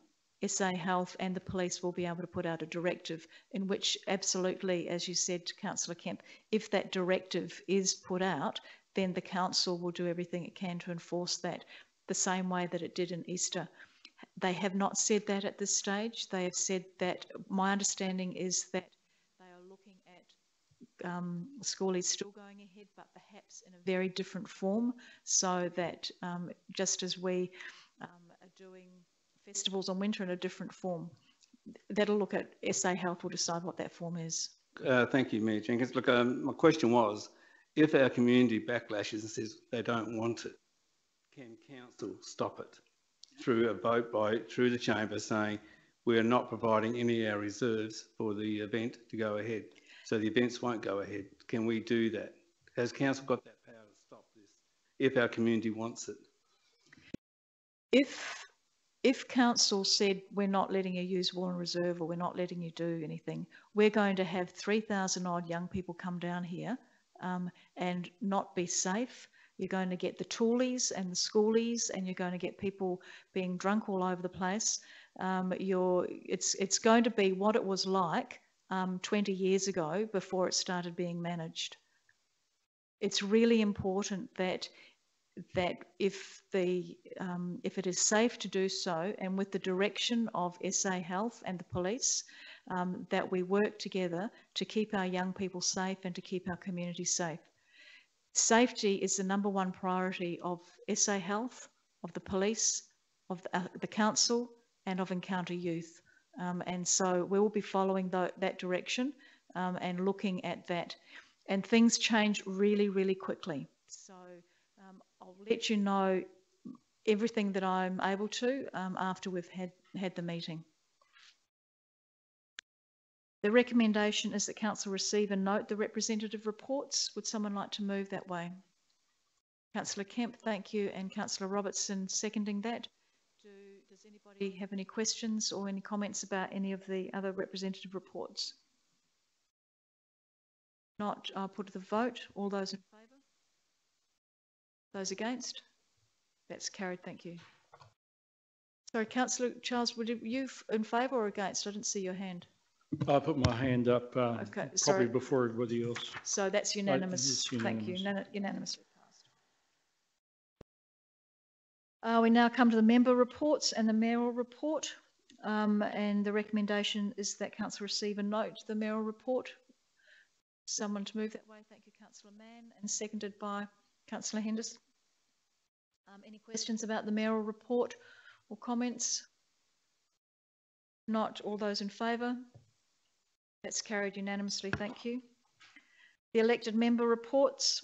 SA Health and the police will be able to put out a directive in which, absolutely, as you said, Councillor Kemp, if that directive is put out, then the council will do everything it can to enforce that the same way that it did in Easter. They have not said that at this stage. They have said that, my understanding is that they are looking at schoolies still going ahead, but perhaps in a very different form, so that just as we are doing festivals on winter in a different form, that'll look at, SA Health will decide what that form is. Thank you, Mayor Jenkins. Look, my question was, if our community backlashes and says they don't want it, can council stop it through a vote through the chamber saying we are not providing any of our reserves for the event to go ahead, so the events won't go ahead? Can we do that? Has council got that power to stop this if our community wants it? If council said we're not letting you use Wallen Reserve, or we're not letting you do anything, we're going to have 3,000 odd young people come down here and not be safe. You're going to get the toolies and the schoolies, and you're going to get people being drunk all over the place. It's going to be what it was like 20 years ago before it started being managed. It's really important that if it is safe to do so, and with the direction of SA Health and the police, that we work together to keep our young people safe and to keep our community safe. Safety is the number one priority of SA Health, of the police, of the council, and of Encounter Youth. And so we will be following that direction and looking at that. And things change really, really quickly. So I'll let you know everything that I'm able to after we've had the meeting. The recommendation is that council receive and note the representative reports. Would someone like to move that way? Councillor Kemp, thank you, and Councillor Robertson seconding that. Does anybody have any questions or any comments about any of the other representative reports? Not, I'll put to the vote. All those in favour? Those against? That's carried, thank you. Sorry, Councillor Charles, would you in favour or against? I didn't see your hand. I put my hand up okay, probably before everybody else. So that's unanimous. Unanimous. Thank you. Unanimously passed. We now come to the member reports and the mayoral report. And the recommendation is that council receive and note the mayoral report. Someone to move that way. Thank you, Councillor Mann, and seconded by Councillor Henderson. Any questions about the mayoral report or comments? Not. All those in favour? That's carried unanimously, thank you. The elected member reports.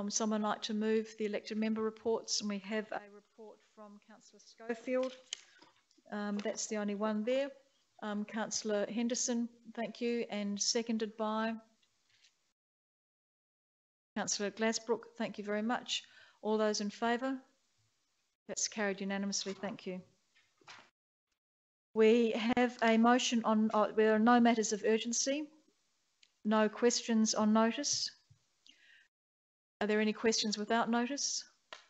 Someone like to move the elected member reports, and we have a report from Councillor Schofield. That's the only one there. Councillor Henderson, thank you, and seconded by Councillor Glasbrook, thank you very much. All those in favour? That's carried unanimously. Thank you. We have a motion on, there are no matters of urgency, no questions on notice. Are there any questions without notice?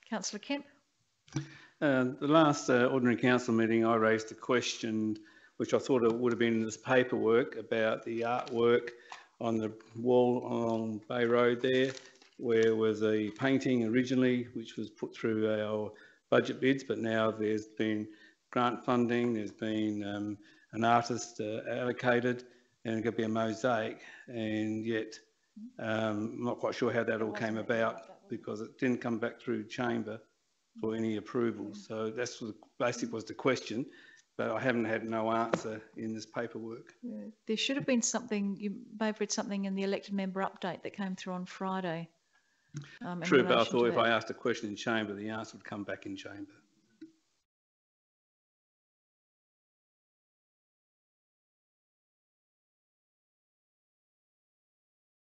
Councillor Kemp. The last ordinary council meeting, I raised a question, which I thought it would have been in this paperwork, about the artwork on the wall along Bay Road there, where was the painting originally, which was put through our budget bids, but now there's been grant funding, there's been an artist allocated, and it's going to be a mosaic, and yet I'm not quite sure how that all came about, because it didn't come back through chamber for any approval. So that's what basically was the question, but I haven't had no answer in this paperwork. Yeah. There should have been something, you may have read something in the elected member update that came through on Friday. True, but I thought if I asked a question in chamber, the answer would come back in chamber.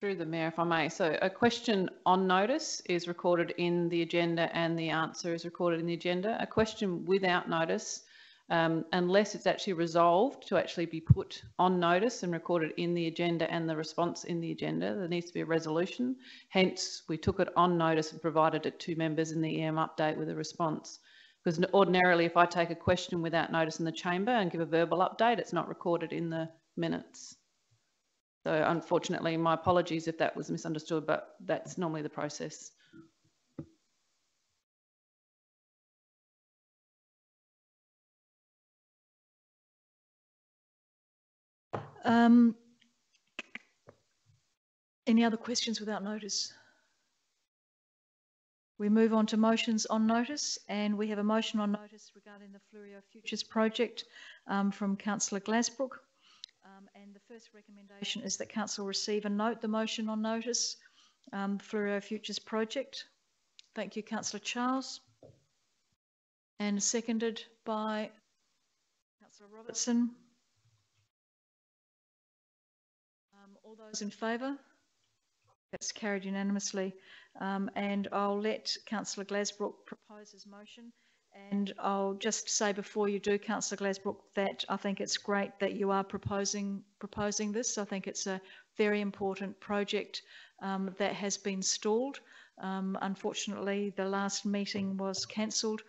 Through the Mayor, if I may. So a question on notice is recorded in the agenda and the answer is recorded in the agenda. A question without notice, unless it's actually resolved to actually be put on notice and recorded in the agenda and the response in the agenda, there needs to be a resolution. Hence, we took it on notice and provided it to members in the EM update with a response. Because ordinarily, if I take a question without notice in the chamber and give a verbal update, it's not recorded in the minutes. So unfortunately, my apologies if that was misunderstood, but that's normally the process. Any other questions without notice? We move on to motions on notice, and we have a motion on notice regarding the Fleurieu Futures project from Councillor Glasbrook. And the first recommendation is that Council receive and note the motion on notice, Fleurieu Futures project. Thank you, Councillor Charles. And seconded by Councillor Robertson. All those in favour? That's carried unanimously. And I'll let Councillor Glasbrook propose his motion. And I'll just say before you do, Councillor Glasbrook, that I think it's great that you are proposing this. I think it's a very important project that has been stalled. Unfortunately, the last meeting was cancelled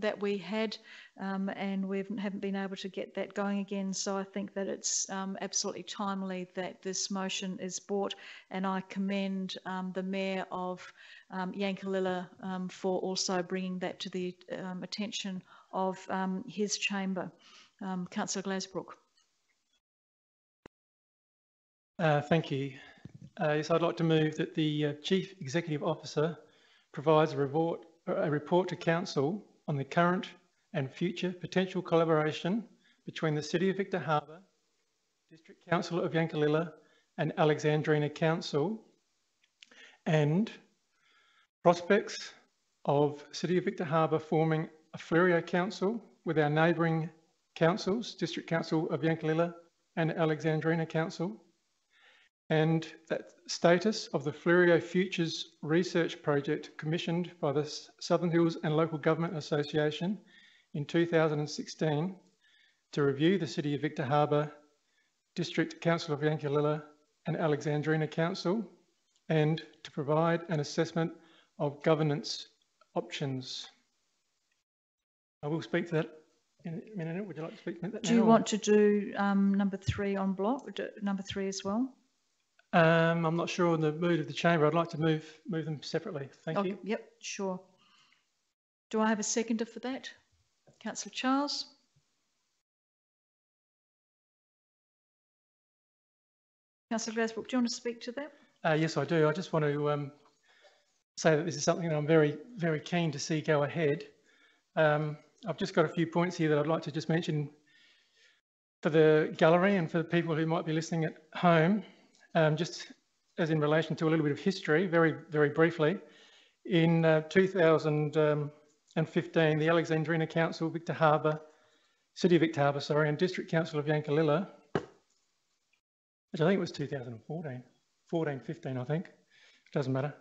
that we had, and we haven't been able to get that going again. So I think that it's absolutely timely that this motion is brought, and I commend the Mayor of Yankalilla for also bringing that to the attention of his chamber. Councillor Glasbrook. Thank you. Yes, I'd like to move that the Chief Executive Officer provides a report to Council on the current and future potential collaboration between the City of Victor Harbor, District Council of Yankalilla and Alexandrina Council, and prospects of City of Victor Harbor forming a Fleurieu Council with our neighbouring councils, District Council of Yankalilla and Alexandrina Council, and that status of the Fleurieu Futures Research Project commissioned by the Southern Hills and Local Government Association in 2016 to review the City of Victor Harbor, District Council of Yankalilla and Alexandrina Council, and to provide an assessment of governance options. I will speak to that in a minute. Would you like to speak to that now? Do you want to do number 3 on block, number 3 as well? I'm not sure on the mood of the chamber. I'd like to move them separately. Thank you. Yep, sure. Do I have a seconder for that? Councillor Charles. Councillor Glasbrook, do you want to speak to that? Yes, I do. I just want to say that this is something that I'm very, very keen to see go ahead. I've just got a few points here that I'd like to just mention for the gallery and for the people who might be listening at home. Just as in relation to a little bit of history, very, very briefly, in 2015, the Alexandrina Council, Victor Harbor, City of Victor Harbor, sorry, and District Council of Yankalilla, which I think it was 2014, 15, I think, it doesn't matter.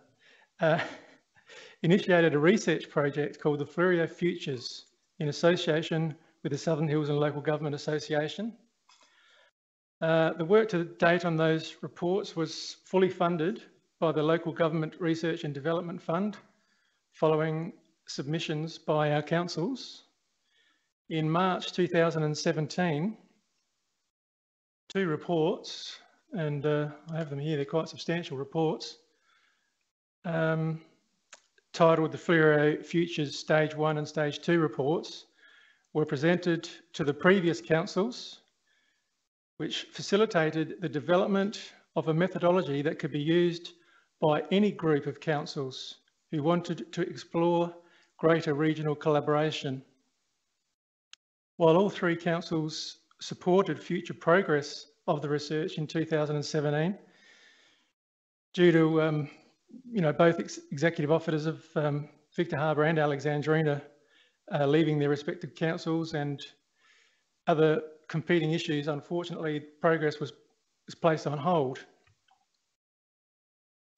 initiated a research project called the Fleurieu Futures in association with the Southern Hills and Local Government Association. The work to date on those reports was fully funded by the Local Government Research and Development Fund, following submissions by our councils. In March 2017, 2 reports, and I have them here, they're quite substantial reports, titled the Fleurieu Futures Stage 1 and Stage 2 reports, were presented to the previous councils, which facilitated the development of a methodology that could be used by any group of councils who wanted to explore greater regional collaboration. While all 3 councils supported future progress of the research in 2017, due to both executive officers of Victor Harbor and Alexandrina leaving their respective councils and other competing issues, unfortunately, progress was placed on hold.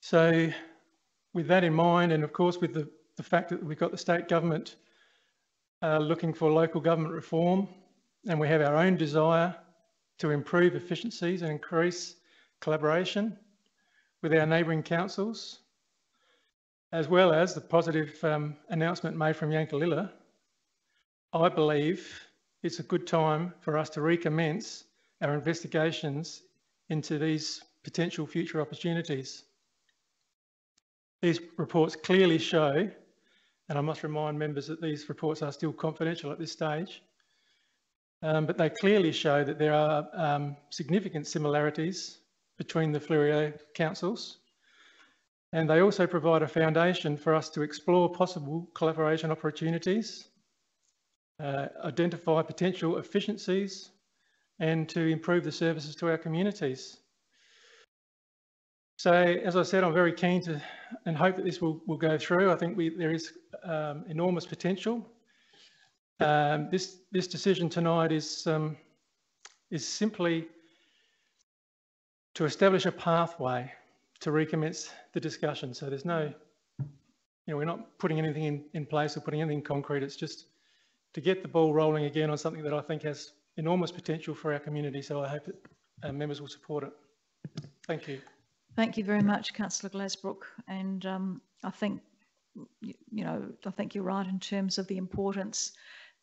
So with that in mind, and of course with the fact that we've got the state government looking for local government reform, and we have our own desire to improve efficiencies and increase collaboration with our neighbouring councils, as well as the positive announcement made from Yankalilla, I believe it's a good time for us to recommence our investigations into these potential future opportunities. These reports clearly show, and I must remind members that these reports are still confidential at this stage, but they clearly show that there are significant similarities between the Fleurieu councils, and they also provide a foundation for us to explore possible collaboration opportunities, identify potential efficiencies, and to improve the services to our communities. So, as I said, I'm very keen to and hope that this will go through. I think there is enormous potential. This decision tonight is simply to establish a pathway to recommence the discussion. So there's no, we're not putting anything in place or putting anything concrete. It's just to get the ball rolling again on something that I think has enormous potential for our community. So I hope that members will support it. Thank you. Thank you very much, Councillor Glasbrook. And I think, I think you're right in terms of the importance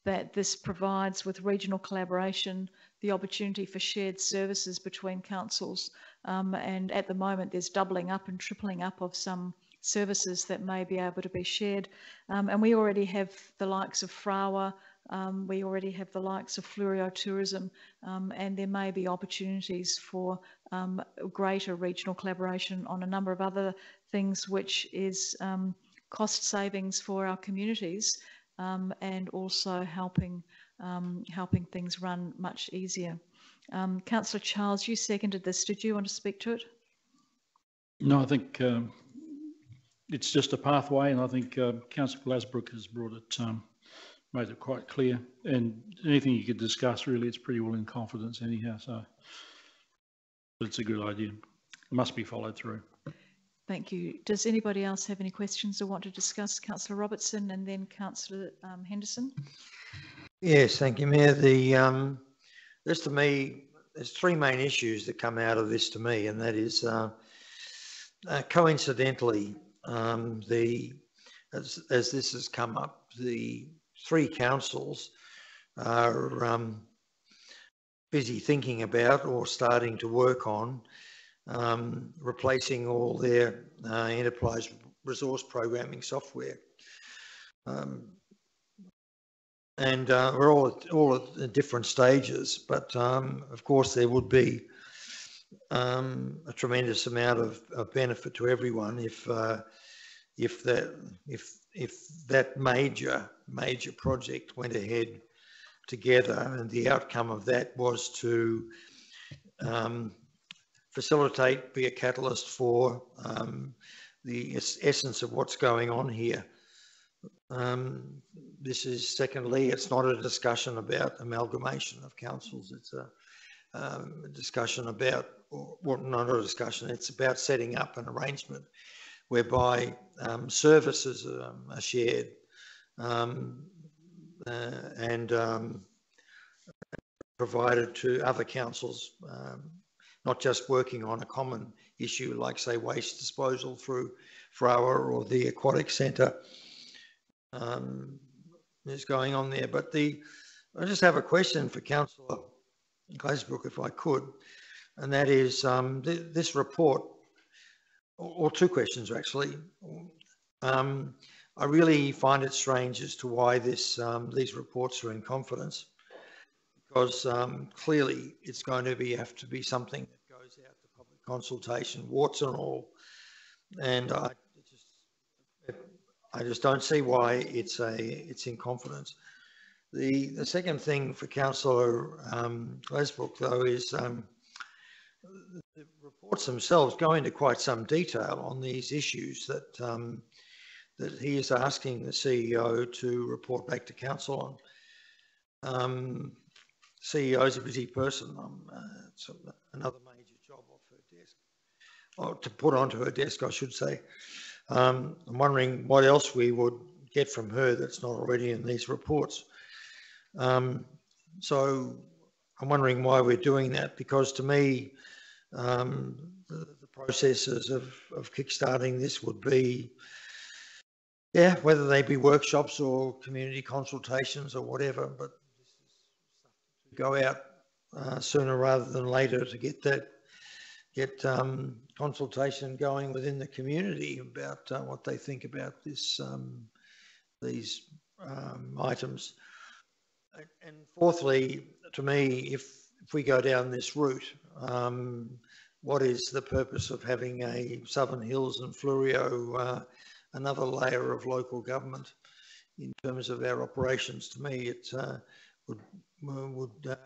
that this provides with regional collaboration, the opportunity for shared services between councils. And at the moment, there's doubling up and tripling up of some services that may be able to be shared. And we already have the likes of Frawa, we already have the likes of Fleurieu Tourism, and there may be opportunities for greater regional collaboration on a number of other things, which is cost savings for our communities, and also helping things run much easier. Councillor Charles, you seconded this. Did you want to speak to it? No, I think it's just a pathway, and I think Councillor Glasbrook has brought it, made it quite clear. And anything you could discuss, really, it's pretty well in confidence anyhow. So, but it's a good idea. It must be followed through. Thank you. Does anybody else have any questions or want to discuss? Councillor Robertson and then Councillor Henderson. Yes, thank you, Mayor. This to me, there's 3 main issues that come out of this to me, and that is coincidentally, as this has come up, the 3 councils are busy thinking about or starting to work on replacing all their enterprise resource programming software. And we're all at different stages, but of course there would be a tremendous amount of benefit to everyone if that major project went ahead together, and the outcome of that was to facilitate, be a catalyst for the essence of what's going on here. This is, secondly, it's not a discussion about amalgamation of councils. It's a discussion about, well, not a discussion, it's about setting up an arrangement whereby services are shared and provided to other councils, not just working on a common issue like, say, waste disposal through FROA or the Aquatic Centre is going on there. But I just have a question for Councillor Glazebrook, if I could, and that is this report, or two questions actually. I really find it strange as to why these reports are in confidence, because clearly it's going to have to be something that goes out to public consultation, warts and all, and I just don't see why it's in confidence. The second thing for Councillor Glazebrook, though, is the reports themselves go into quite some detail on these issues that that he is asking the CEO to report back to council on. CEO is a busy person. It's another major job off her desk, or to put onto her desk, I should say. I'm wondering what else we would get from her that's not already in these reports. So I'm wondering why we're doing that, because to me, the processes of kickstarting this would be, yeah, whether they be workshops or community consultations or whatever, but go out sooner rather than later to get consultation going within the community about what they think about these items. And fourthly, to me, if we go down this route, what is the purpose of having a Southern Hills and Fleurieu, another layer of local government in terms of our operations? To me, it would mean that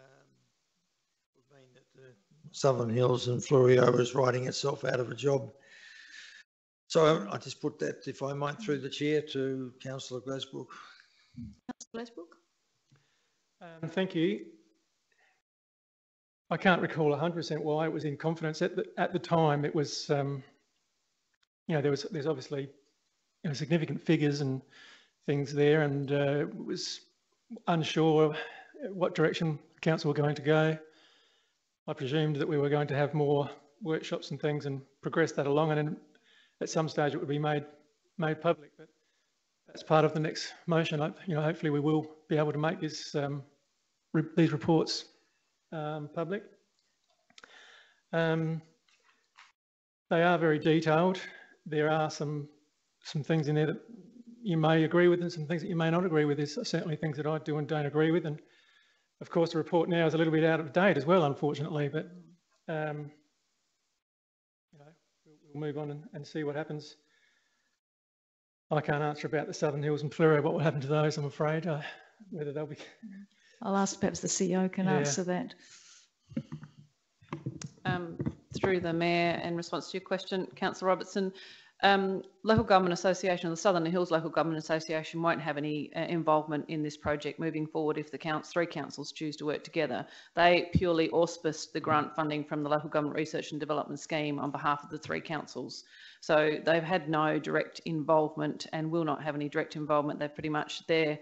Southern Hills and Fleurieu is writing itself out of a job. So I just put that, if I might, through the chair to Councillor Glazebrook. Councillor Glazebrook. Thank you. I can't recall 100% why it was in confidence. At the time, it was, you know, there's obviously, you know, significant figures and things there, and it was unsure what direction the council were going to go. I presumed that we were going to have more workshops and things and progress that along, and then at some stage it would be made public. But that's part of the next motion. You know, hopefully we will be able to make this these reports public. They are very detailed. There are some things in there that you may agree with and some things that you may not agree with. There's certainly things that I do and don't agree with, and of course the report now is a little bit out of date as well, unfortunately, but you know, we'll move on and see what happens. I can't answer about the Southern Hills and Fleurieu, what will happen to those, I'm afraid, whether they'll be... I'll ask perhaps the CEO can answer that. Through the Mayor, in response to your question, Councillor Robertson, Local Government Association, the Southern Hills Local Government Association won't have any involvement in this project moving forward if the three councils choose to work together. They purely auspiced the grant funding from the Local Government Research and Development Scheme on behalf of the three councils. So they've had no direct involvement and will not have any direct involvement. They're pretty much, their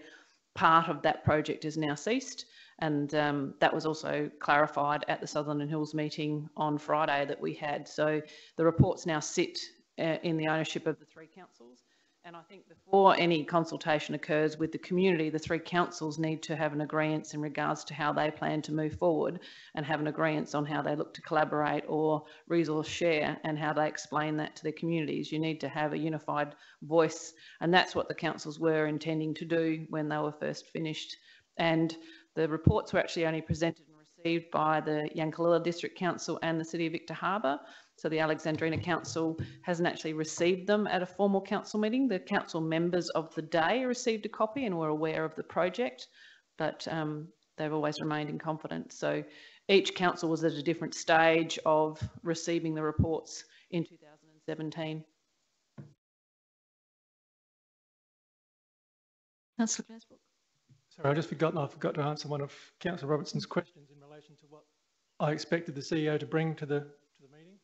part of that project is now ceased. And that was also clarified at the Southern Hills meeting on Friday that we had. So the reports now sit in the ownership of the three councils. And I think before any consultation occurs with the community, the three councils need to have an agreement in regards to how they plan to move forward and have an agreement on how they look to collaborate or resource share and how they explain that to their communities. You need to have a unified voice, and that's what the councils were intending to do when they were first finished. And the reports were actually only presented and received by the Yankalilla District Council and the City of Victor Harbor. So the Alexandrina Council hasn't actually received them at a formal council meeting. The council members of the day received a copy and were aware of the project, but they've always remained in confidence. So each council was at a different stage of receiving the reports in 2017. Councillor Glazebrook. Sorry, I forgot to answer one of Councillor Robertson's questions in relation to what I expected the CEO to bring to the meeting.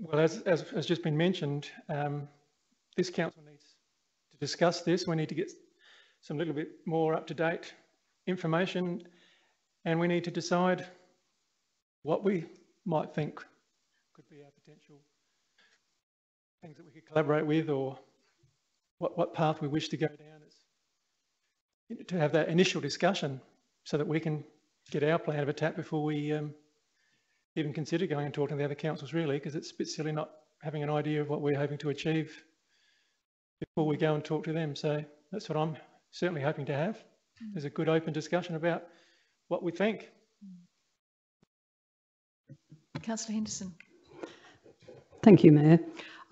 Well, as has just been mentioned, this council needs to discuss this. We need to get some little bit more up-to-date information, and we need to decide what we might think could be our potential things that we could collaborate with, or what path we wish to go down. It's to have that initial discussion so that we can get our plan of attack before we even consider going and talking to the other councils, really, because it's a bit silly not having an idea of what we're hoping to achieve before we go and talk to them. So that's what I'm certainly hoping to have. There's a good open discussion about what we think. Councillor Henderson. Thank you, Mayor.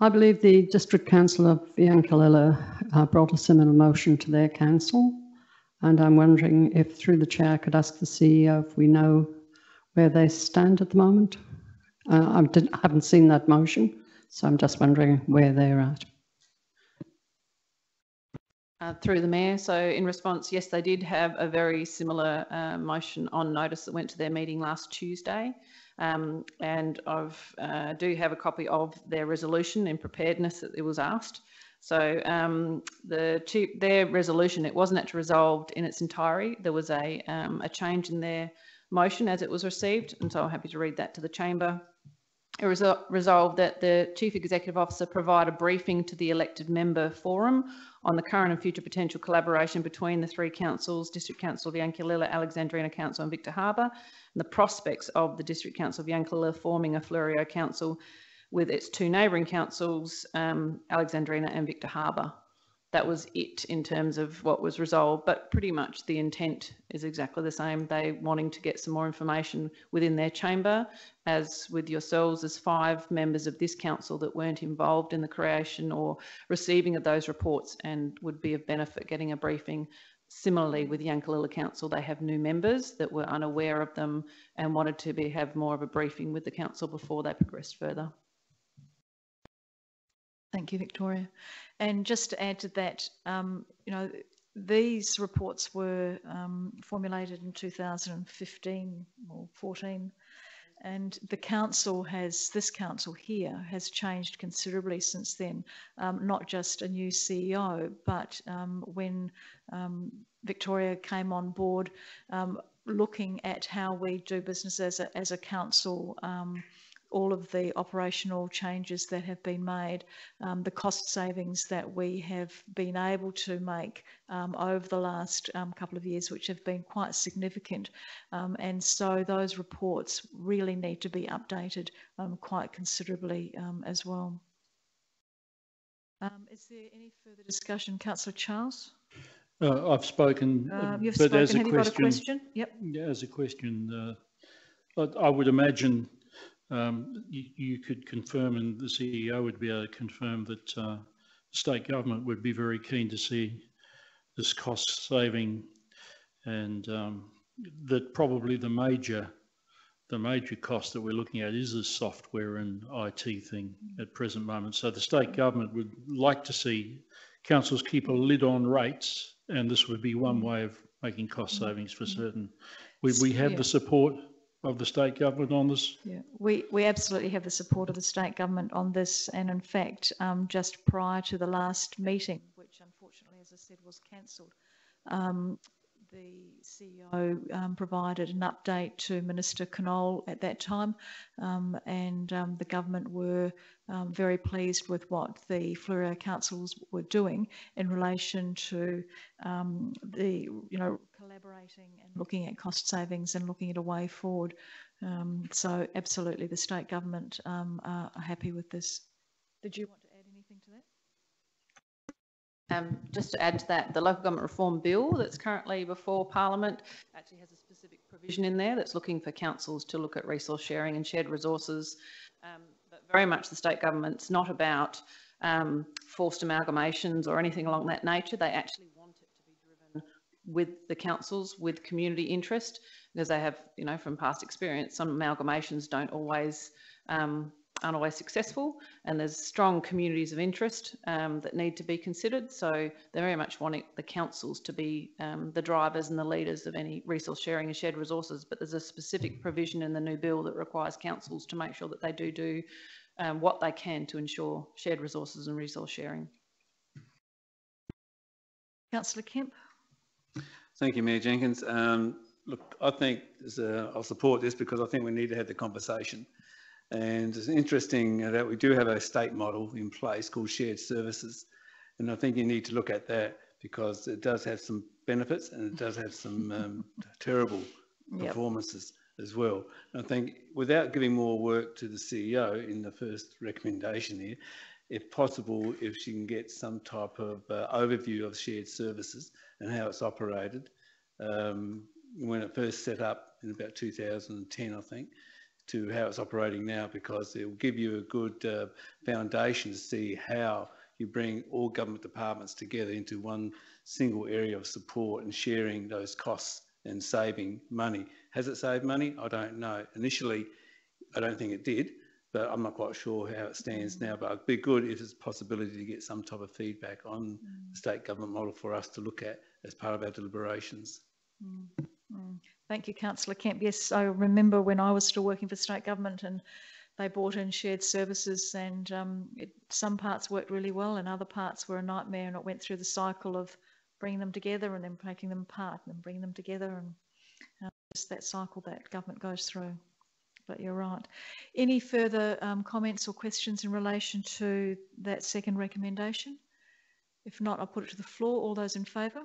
I believe the District Council of Yankalilla brought a similar motion to their council, and I'm wondering if, through the chair, I could ask the CEO if we know where they stand at the moment. I haven't seen that motion, so I'm just wondering where they're at. Through the Mayor. So in response, yes, they did have a very similar motion on notice that went to their meeting last Tuesday. And I do have a copy of their resolution in preparedness that it was asked. So their resolution, it wasn't actually resolved in its entirety. There was a change in their motion as it was received, and so I'm happy to read that to the chamber. It was resolved that the Chief Executive Officer provide a briefing to the elected member forum on the current and future potential collaboration between the three councils, District Council of Yankalilla, Alexandrina Council and Victor Harbor, and the prospects of the District Council of Yankalilla forming a Fleurieu Council with its two neighbouring councils, Alexandrina and Victor Harbor. That was it in terms of what was resolved, but pretty much the intent is exactly the same. They wanting to get some more information within their chamber. As with yourselves, there's 5 members of this council that weren't involved in the creation or receiving of those reports and would be of benefit getting a briefing. Similarly with Yankalilla Council, they have new members that were unaware of them and wanted to have more of a briefing with the council before they progressed further. Thank you, Victoria. And just to add to that, these reports were formulated in 2015 or 14, and the council this council here has changed considerably since then. Not just a new CEO, but when Victoria came on board, looking at how we do business as a council, all of the operational changes that have been made, the cost savings that we have been able to make over the last couple of years, which have been quite significant. And so those reports really need to be updated quite considerably as well. Is there any further discussion? Councillor Charles? I've spoken, You've but spoken. as a have question, you got a question? Yep. Yeah, as a question, I would imagine you could confirm, and the CEO would be able to confirm that the state government would be very keen to see this cost saving, and that probably the major cost that we're looking at is the software and IT thing at present moment. So the state government would like to see councils keep a lid on rates, and this would be one way of making cost savings for certain. We have the support of the state government on this? Yeah, we absolutely have the support of the state government on this, and in fact, just prior to the last meeting, which unfortunately, as I said, was cancelled, the CEO provided an update to Minister Knoll at that time, and the government were very pleased with what the Fleurieu councils were doing in relation to collaborating and looking at cost savings and looking at a way forward. So absolutely, the state government are happy with this. Did you want to add anything to that? Just to add to that, the Local Government Reform Bill that's currently before Parliament actually has a specific provision in there that's looking for councils to look at resource sharing and shared resources. But very much the state government's not about forced amalgamations or anything along that nature. They actually want it to be driven with the councils, with community interest, because they have, from past experience, some amalgamations aren't always successful, and there's strong communities of interest that need to be considered. So they're very much wanting the councils to be the drivers and the leaders of any resource sharing and shared resources. But there's a specific provision in the new bill that requires councils to make sure that they do what they can to ensure shared resources and resource sharing. Councillor Kemp. Thank you, Mayor Jenkins. Look, I think I'll support this because I think we need to have the conversation. And it's interesting that we do have a state model in place called shared services. And I think you need to look at that because it does have some benefits and it does have some terrible performances as well. And I think without giving more work to the CEO in the first recommendation here, if possible, if she can get some type of overview of shared services and how it's operated, when it first set up in about 2010, I think, to how it's operating now, because it will give you a good foundation to see how you bring all government departments together into one single area of support and sharing those costs and saving money. Has it saved money? I don't know. Initially, I don't think it did, but I'm not quite sure how it stands now. But it'd be good if there's a possibility to get some type of feedback on the state government model for us to look at as part of our deliberations. Thank you, Councillor Kemp. Yes, I remember when I was still working for state government and they brought in shared services, and some parts worked really well and other parts were a nightmare, and it went through the cycle of bringing them together and then breaking them apart and then bringing them together, and just that cycle that government goes through. But you're right. Any further comments or questions in relation to that second recommendation? If not, I'll put it to the floor. All those in favour?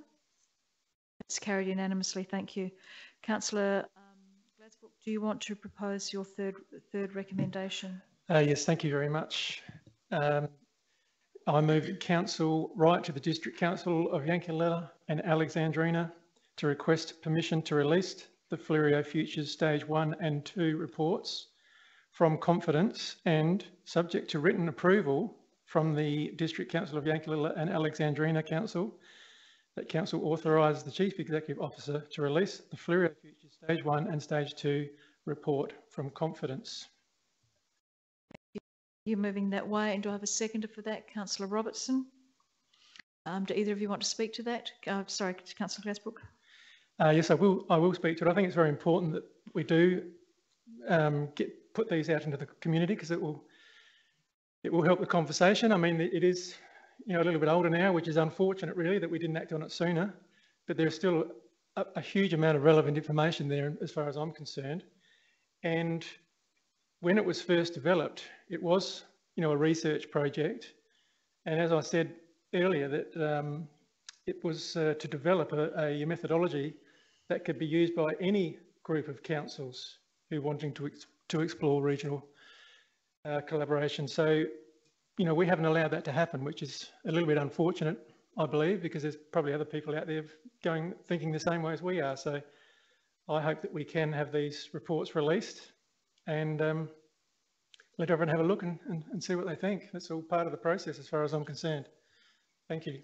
It's carried unanimously. Thank you. Councillor Glasbrook, do you want to propose your third recommendation? Yes, thank you very much. I move that Council write to the District Council of Yankalilla and Alexandrina to request permission to release the Fleurieu Futures Stage 1 and 2 reports from confidence, and subject to written approval from the District Council of Yankalilla and Alexandrina Council, that Council authorise the Chief Executive Officer to release the Fleurieu Futures Stage 1 and Stage 2 report from confidence. You're moving that way, and do I have a seconder for that? Councillor Robertson. Do either of you want to speak to that? Sorry, Councillor Glasbrook. Yes, I will speak to it. I think it's very important that we do put these out into the community, because it will help the conversation. I mean, it is, you know, a little bit older now, which is unfortunate really that we didn't act on it sooner, but there's still a huge amount of relevant information there as far as I'm concerned. And when it was first developed, it was, you know, a research project. And as I said earlier, that it was to develop a methodology that could be used by any group of councils who wanting to explore regional collaboration. So, you know, we haven't allowed that to happen, which is a little bit unfortunate, I believe, because there's probably other people out there thinking the same way as we are. So I hope that we can have these reports released and let everyone have a look and see what they think. That's all part of the process as far as I'm concerned. Thank you.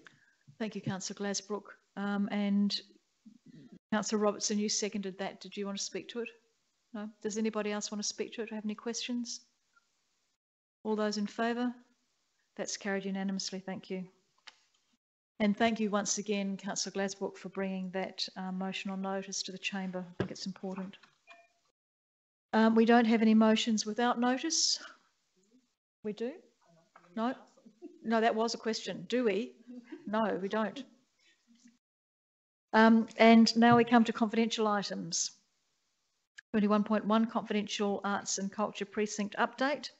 Thank you, Councillor Glasbrook. And Councillor Robertson, you seconded that. Did you want to speak to it? No? Does anybody else want to speak to it or have any questions? All those in favour? That's carried unanimously. Thank you. And thank you once again, Councillor Glasbrook, for bringing that motion on notice to the Chamber. I think it's important. We don't have any motions without notice. We do? No? No, that was a question. Do we? No, we don't. And now we come to confidential items. 21.1, confidential arts and culture precinct update.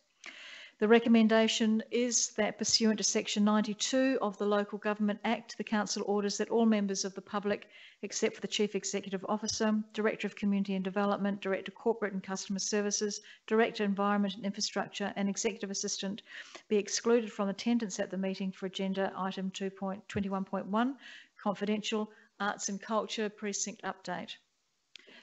The recommendation is that pursuant to section 92 of the Local Government Act, the Council orders that all members of the public, except for the Chief Executive Officer, Director of Community and Development, Director Corporate and Customer Services, Director Environment and Infrastructure and Executive Assistant, be excluded from attendance at the meeting for agenda item 21.1, confidential arts and culture precinct update.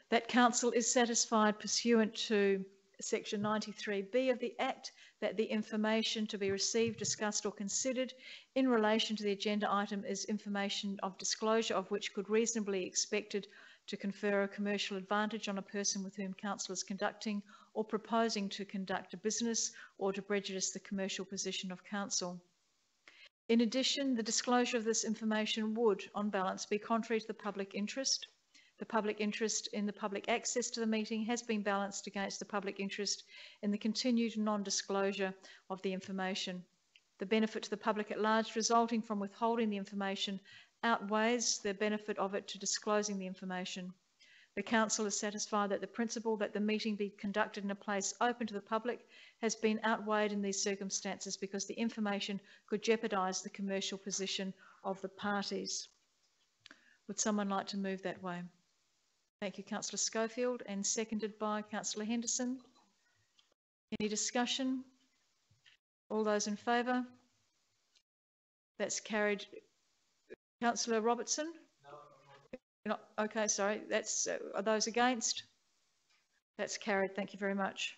That Council is satisfied pursuant to section 93B of the Act that the information to be received, discussed or considered in relation to the agenda item is information of disclosure of which could reasonably be expected to confer a commercial advantage on a person with whom Council is conducting or proposing to conduct a business, or to prejudice the commercial position of Council. In addition, the disclosure of this information would, on balance, be contrary to the public interest, The public interest in the public access to the meeting has been balanced against the public interest in the continued non-disclosure of the information. The benefit to the public at large resulting from withholding the information outweighs the benefit of it to disclosing the information. The Council is satisfied that the principle that the meeting be conducted in a place open to the public has been outweighed in these circumstances because the information could jeopardise the commercial position of the parties. Would someone like to move that way? Thank you, Councillor Schofield, and seconded by Councillor Henderson. Any discussion? All those in favour? That's carried. Councillor Robertson? No. Okay, sorry. That's are those against? That's carried. Thank you very much.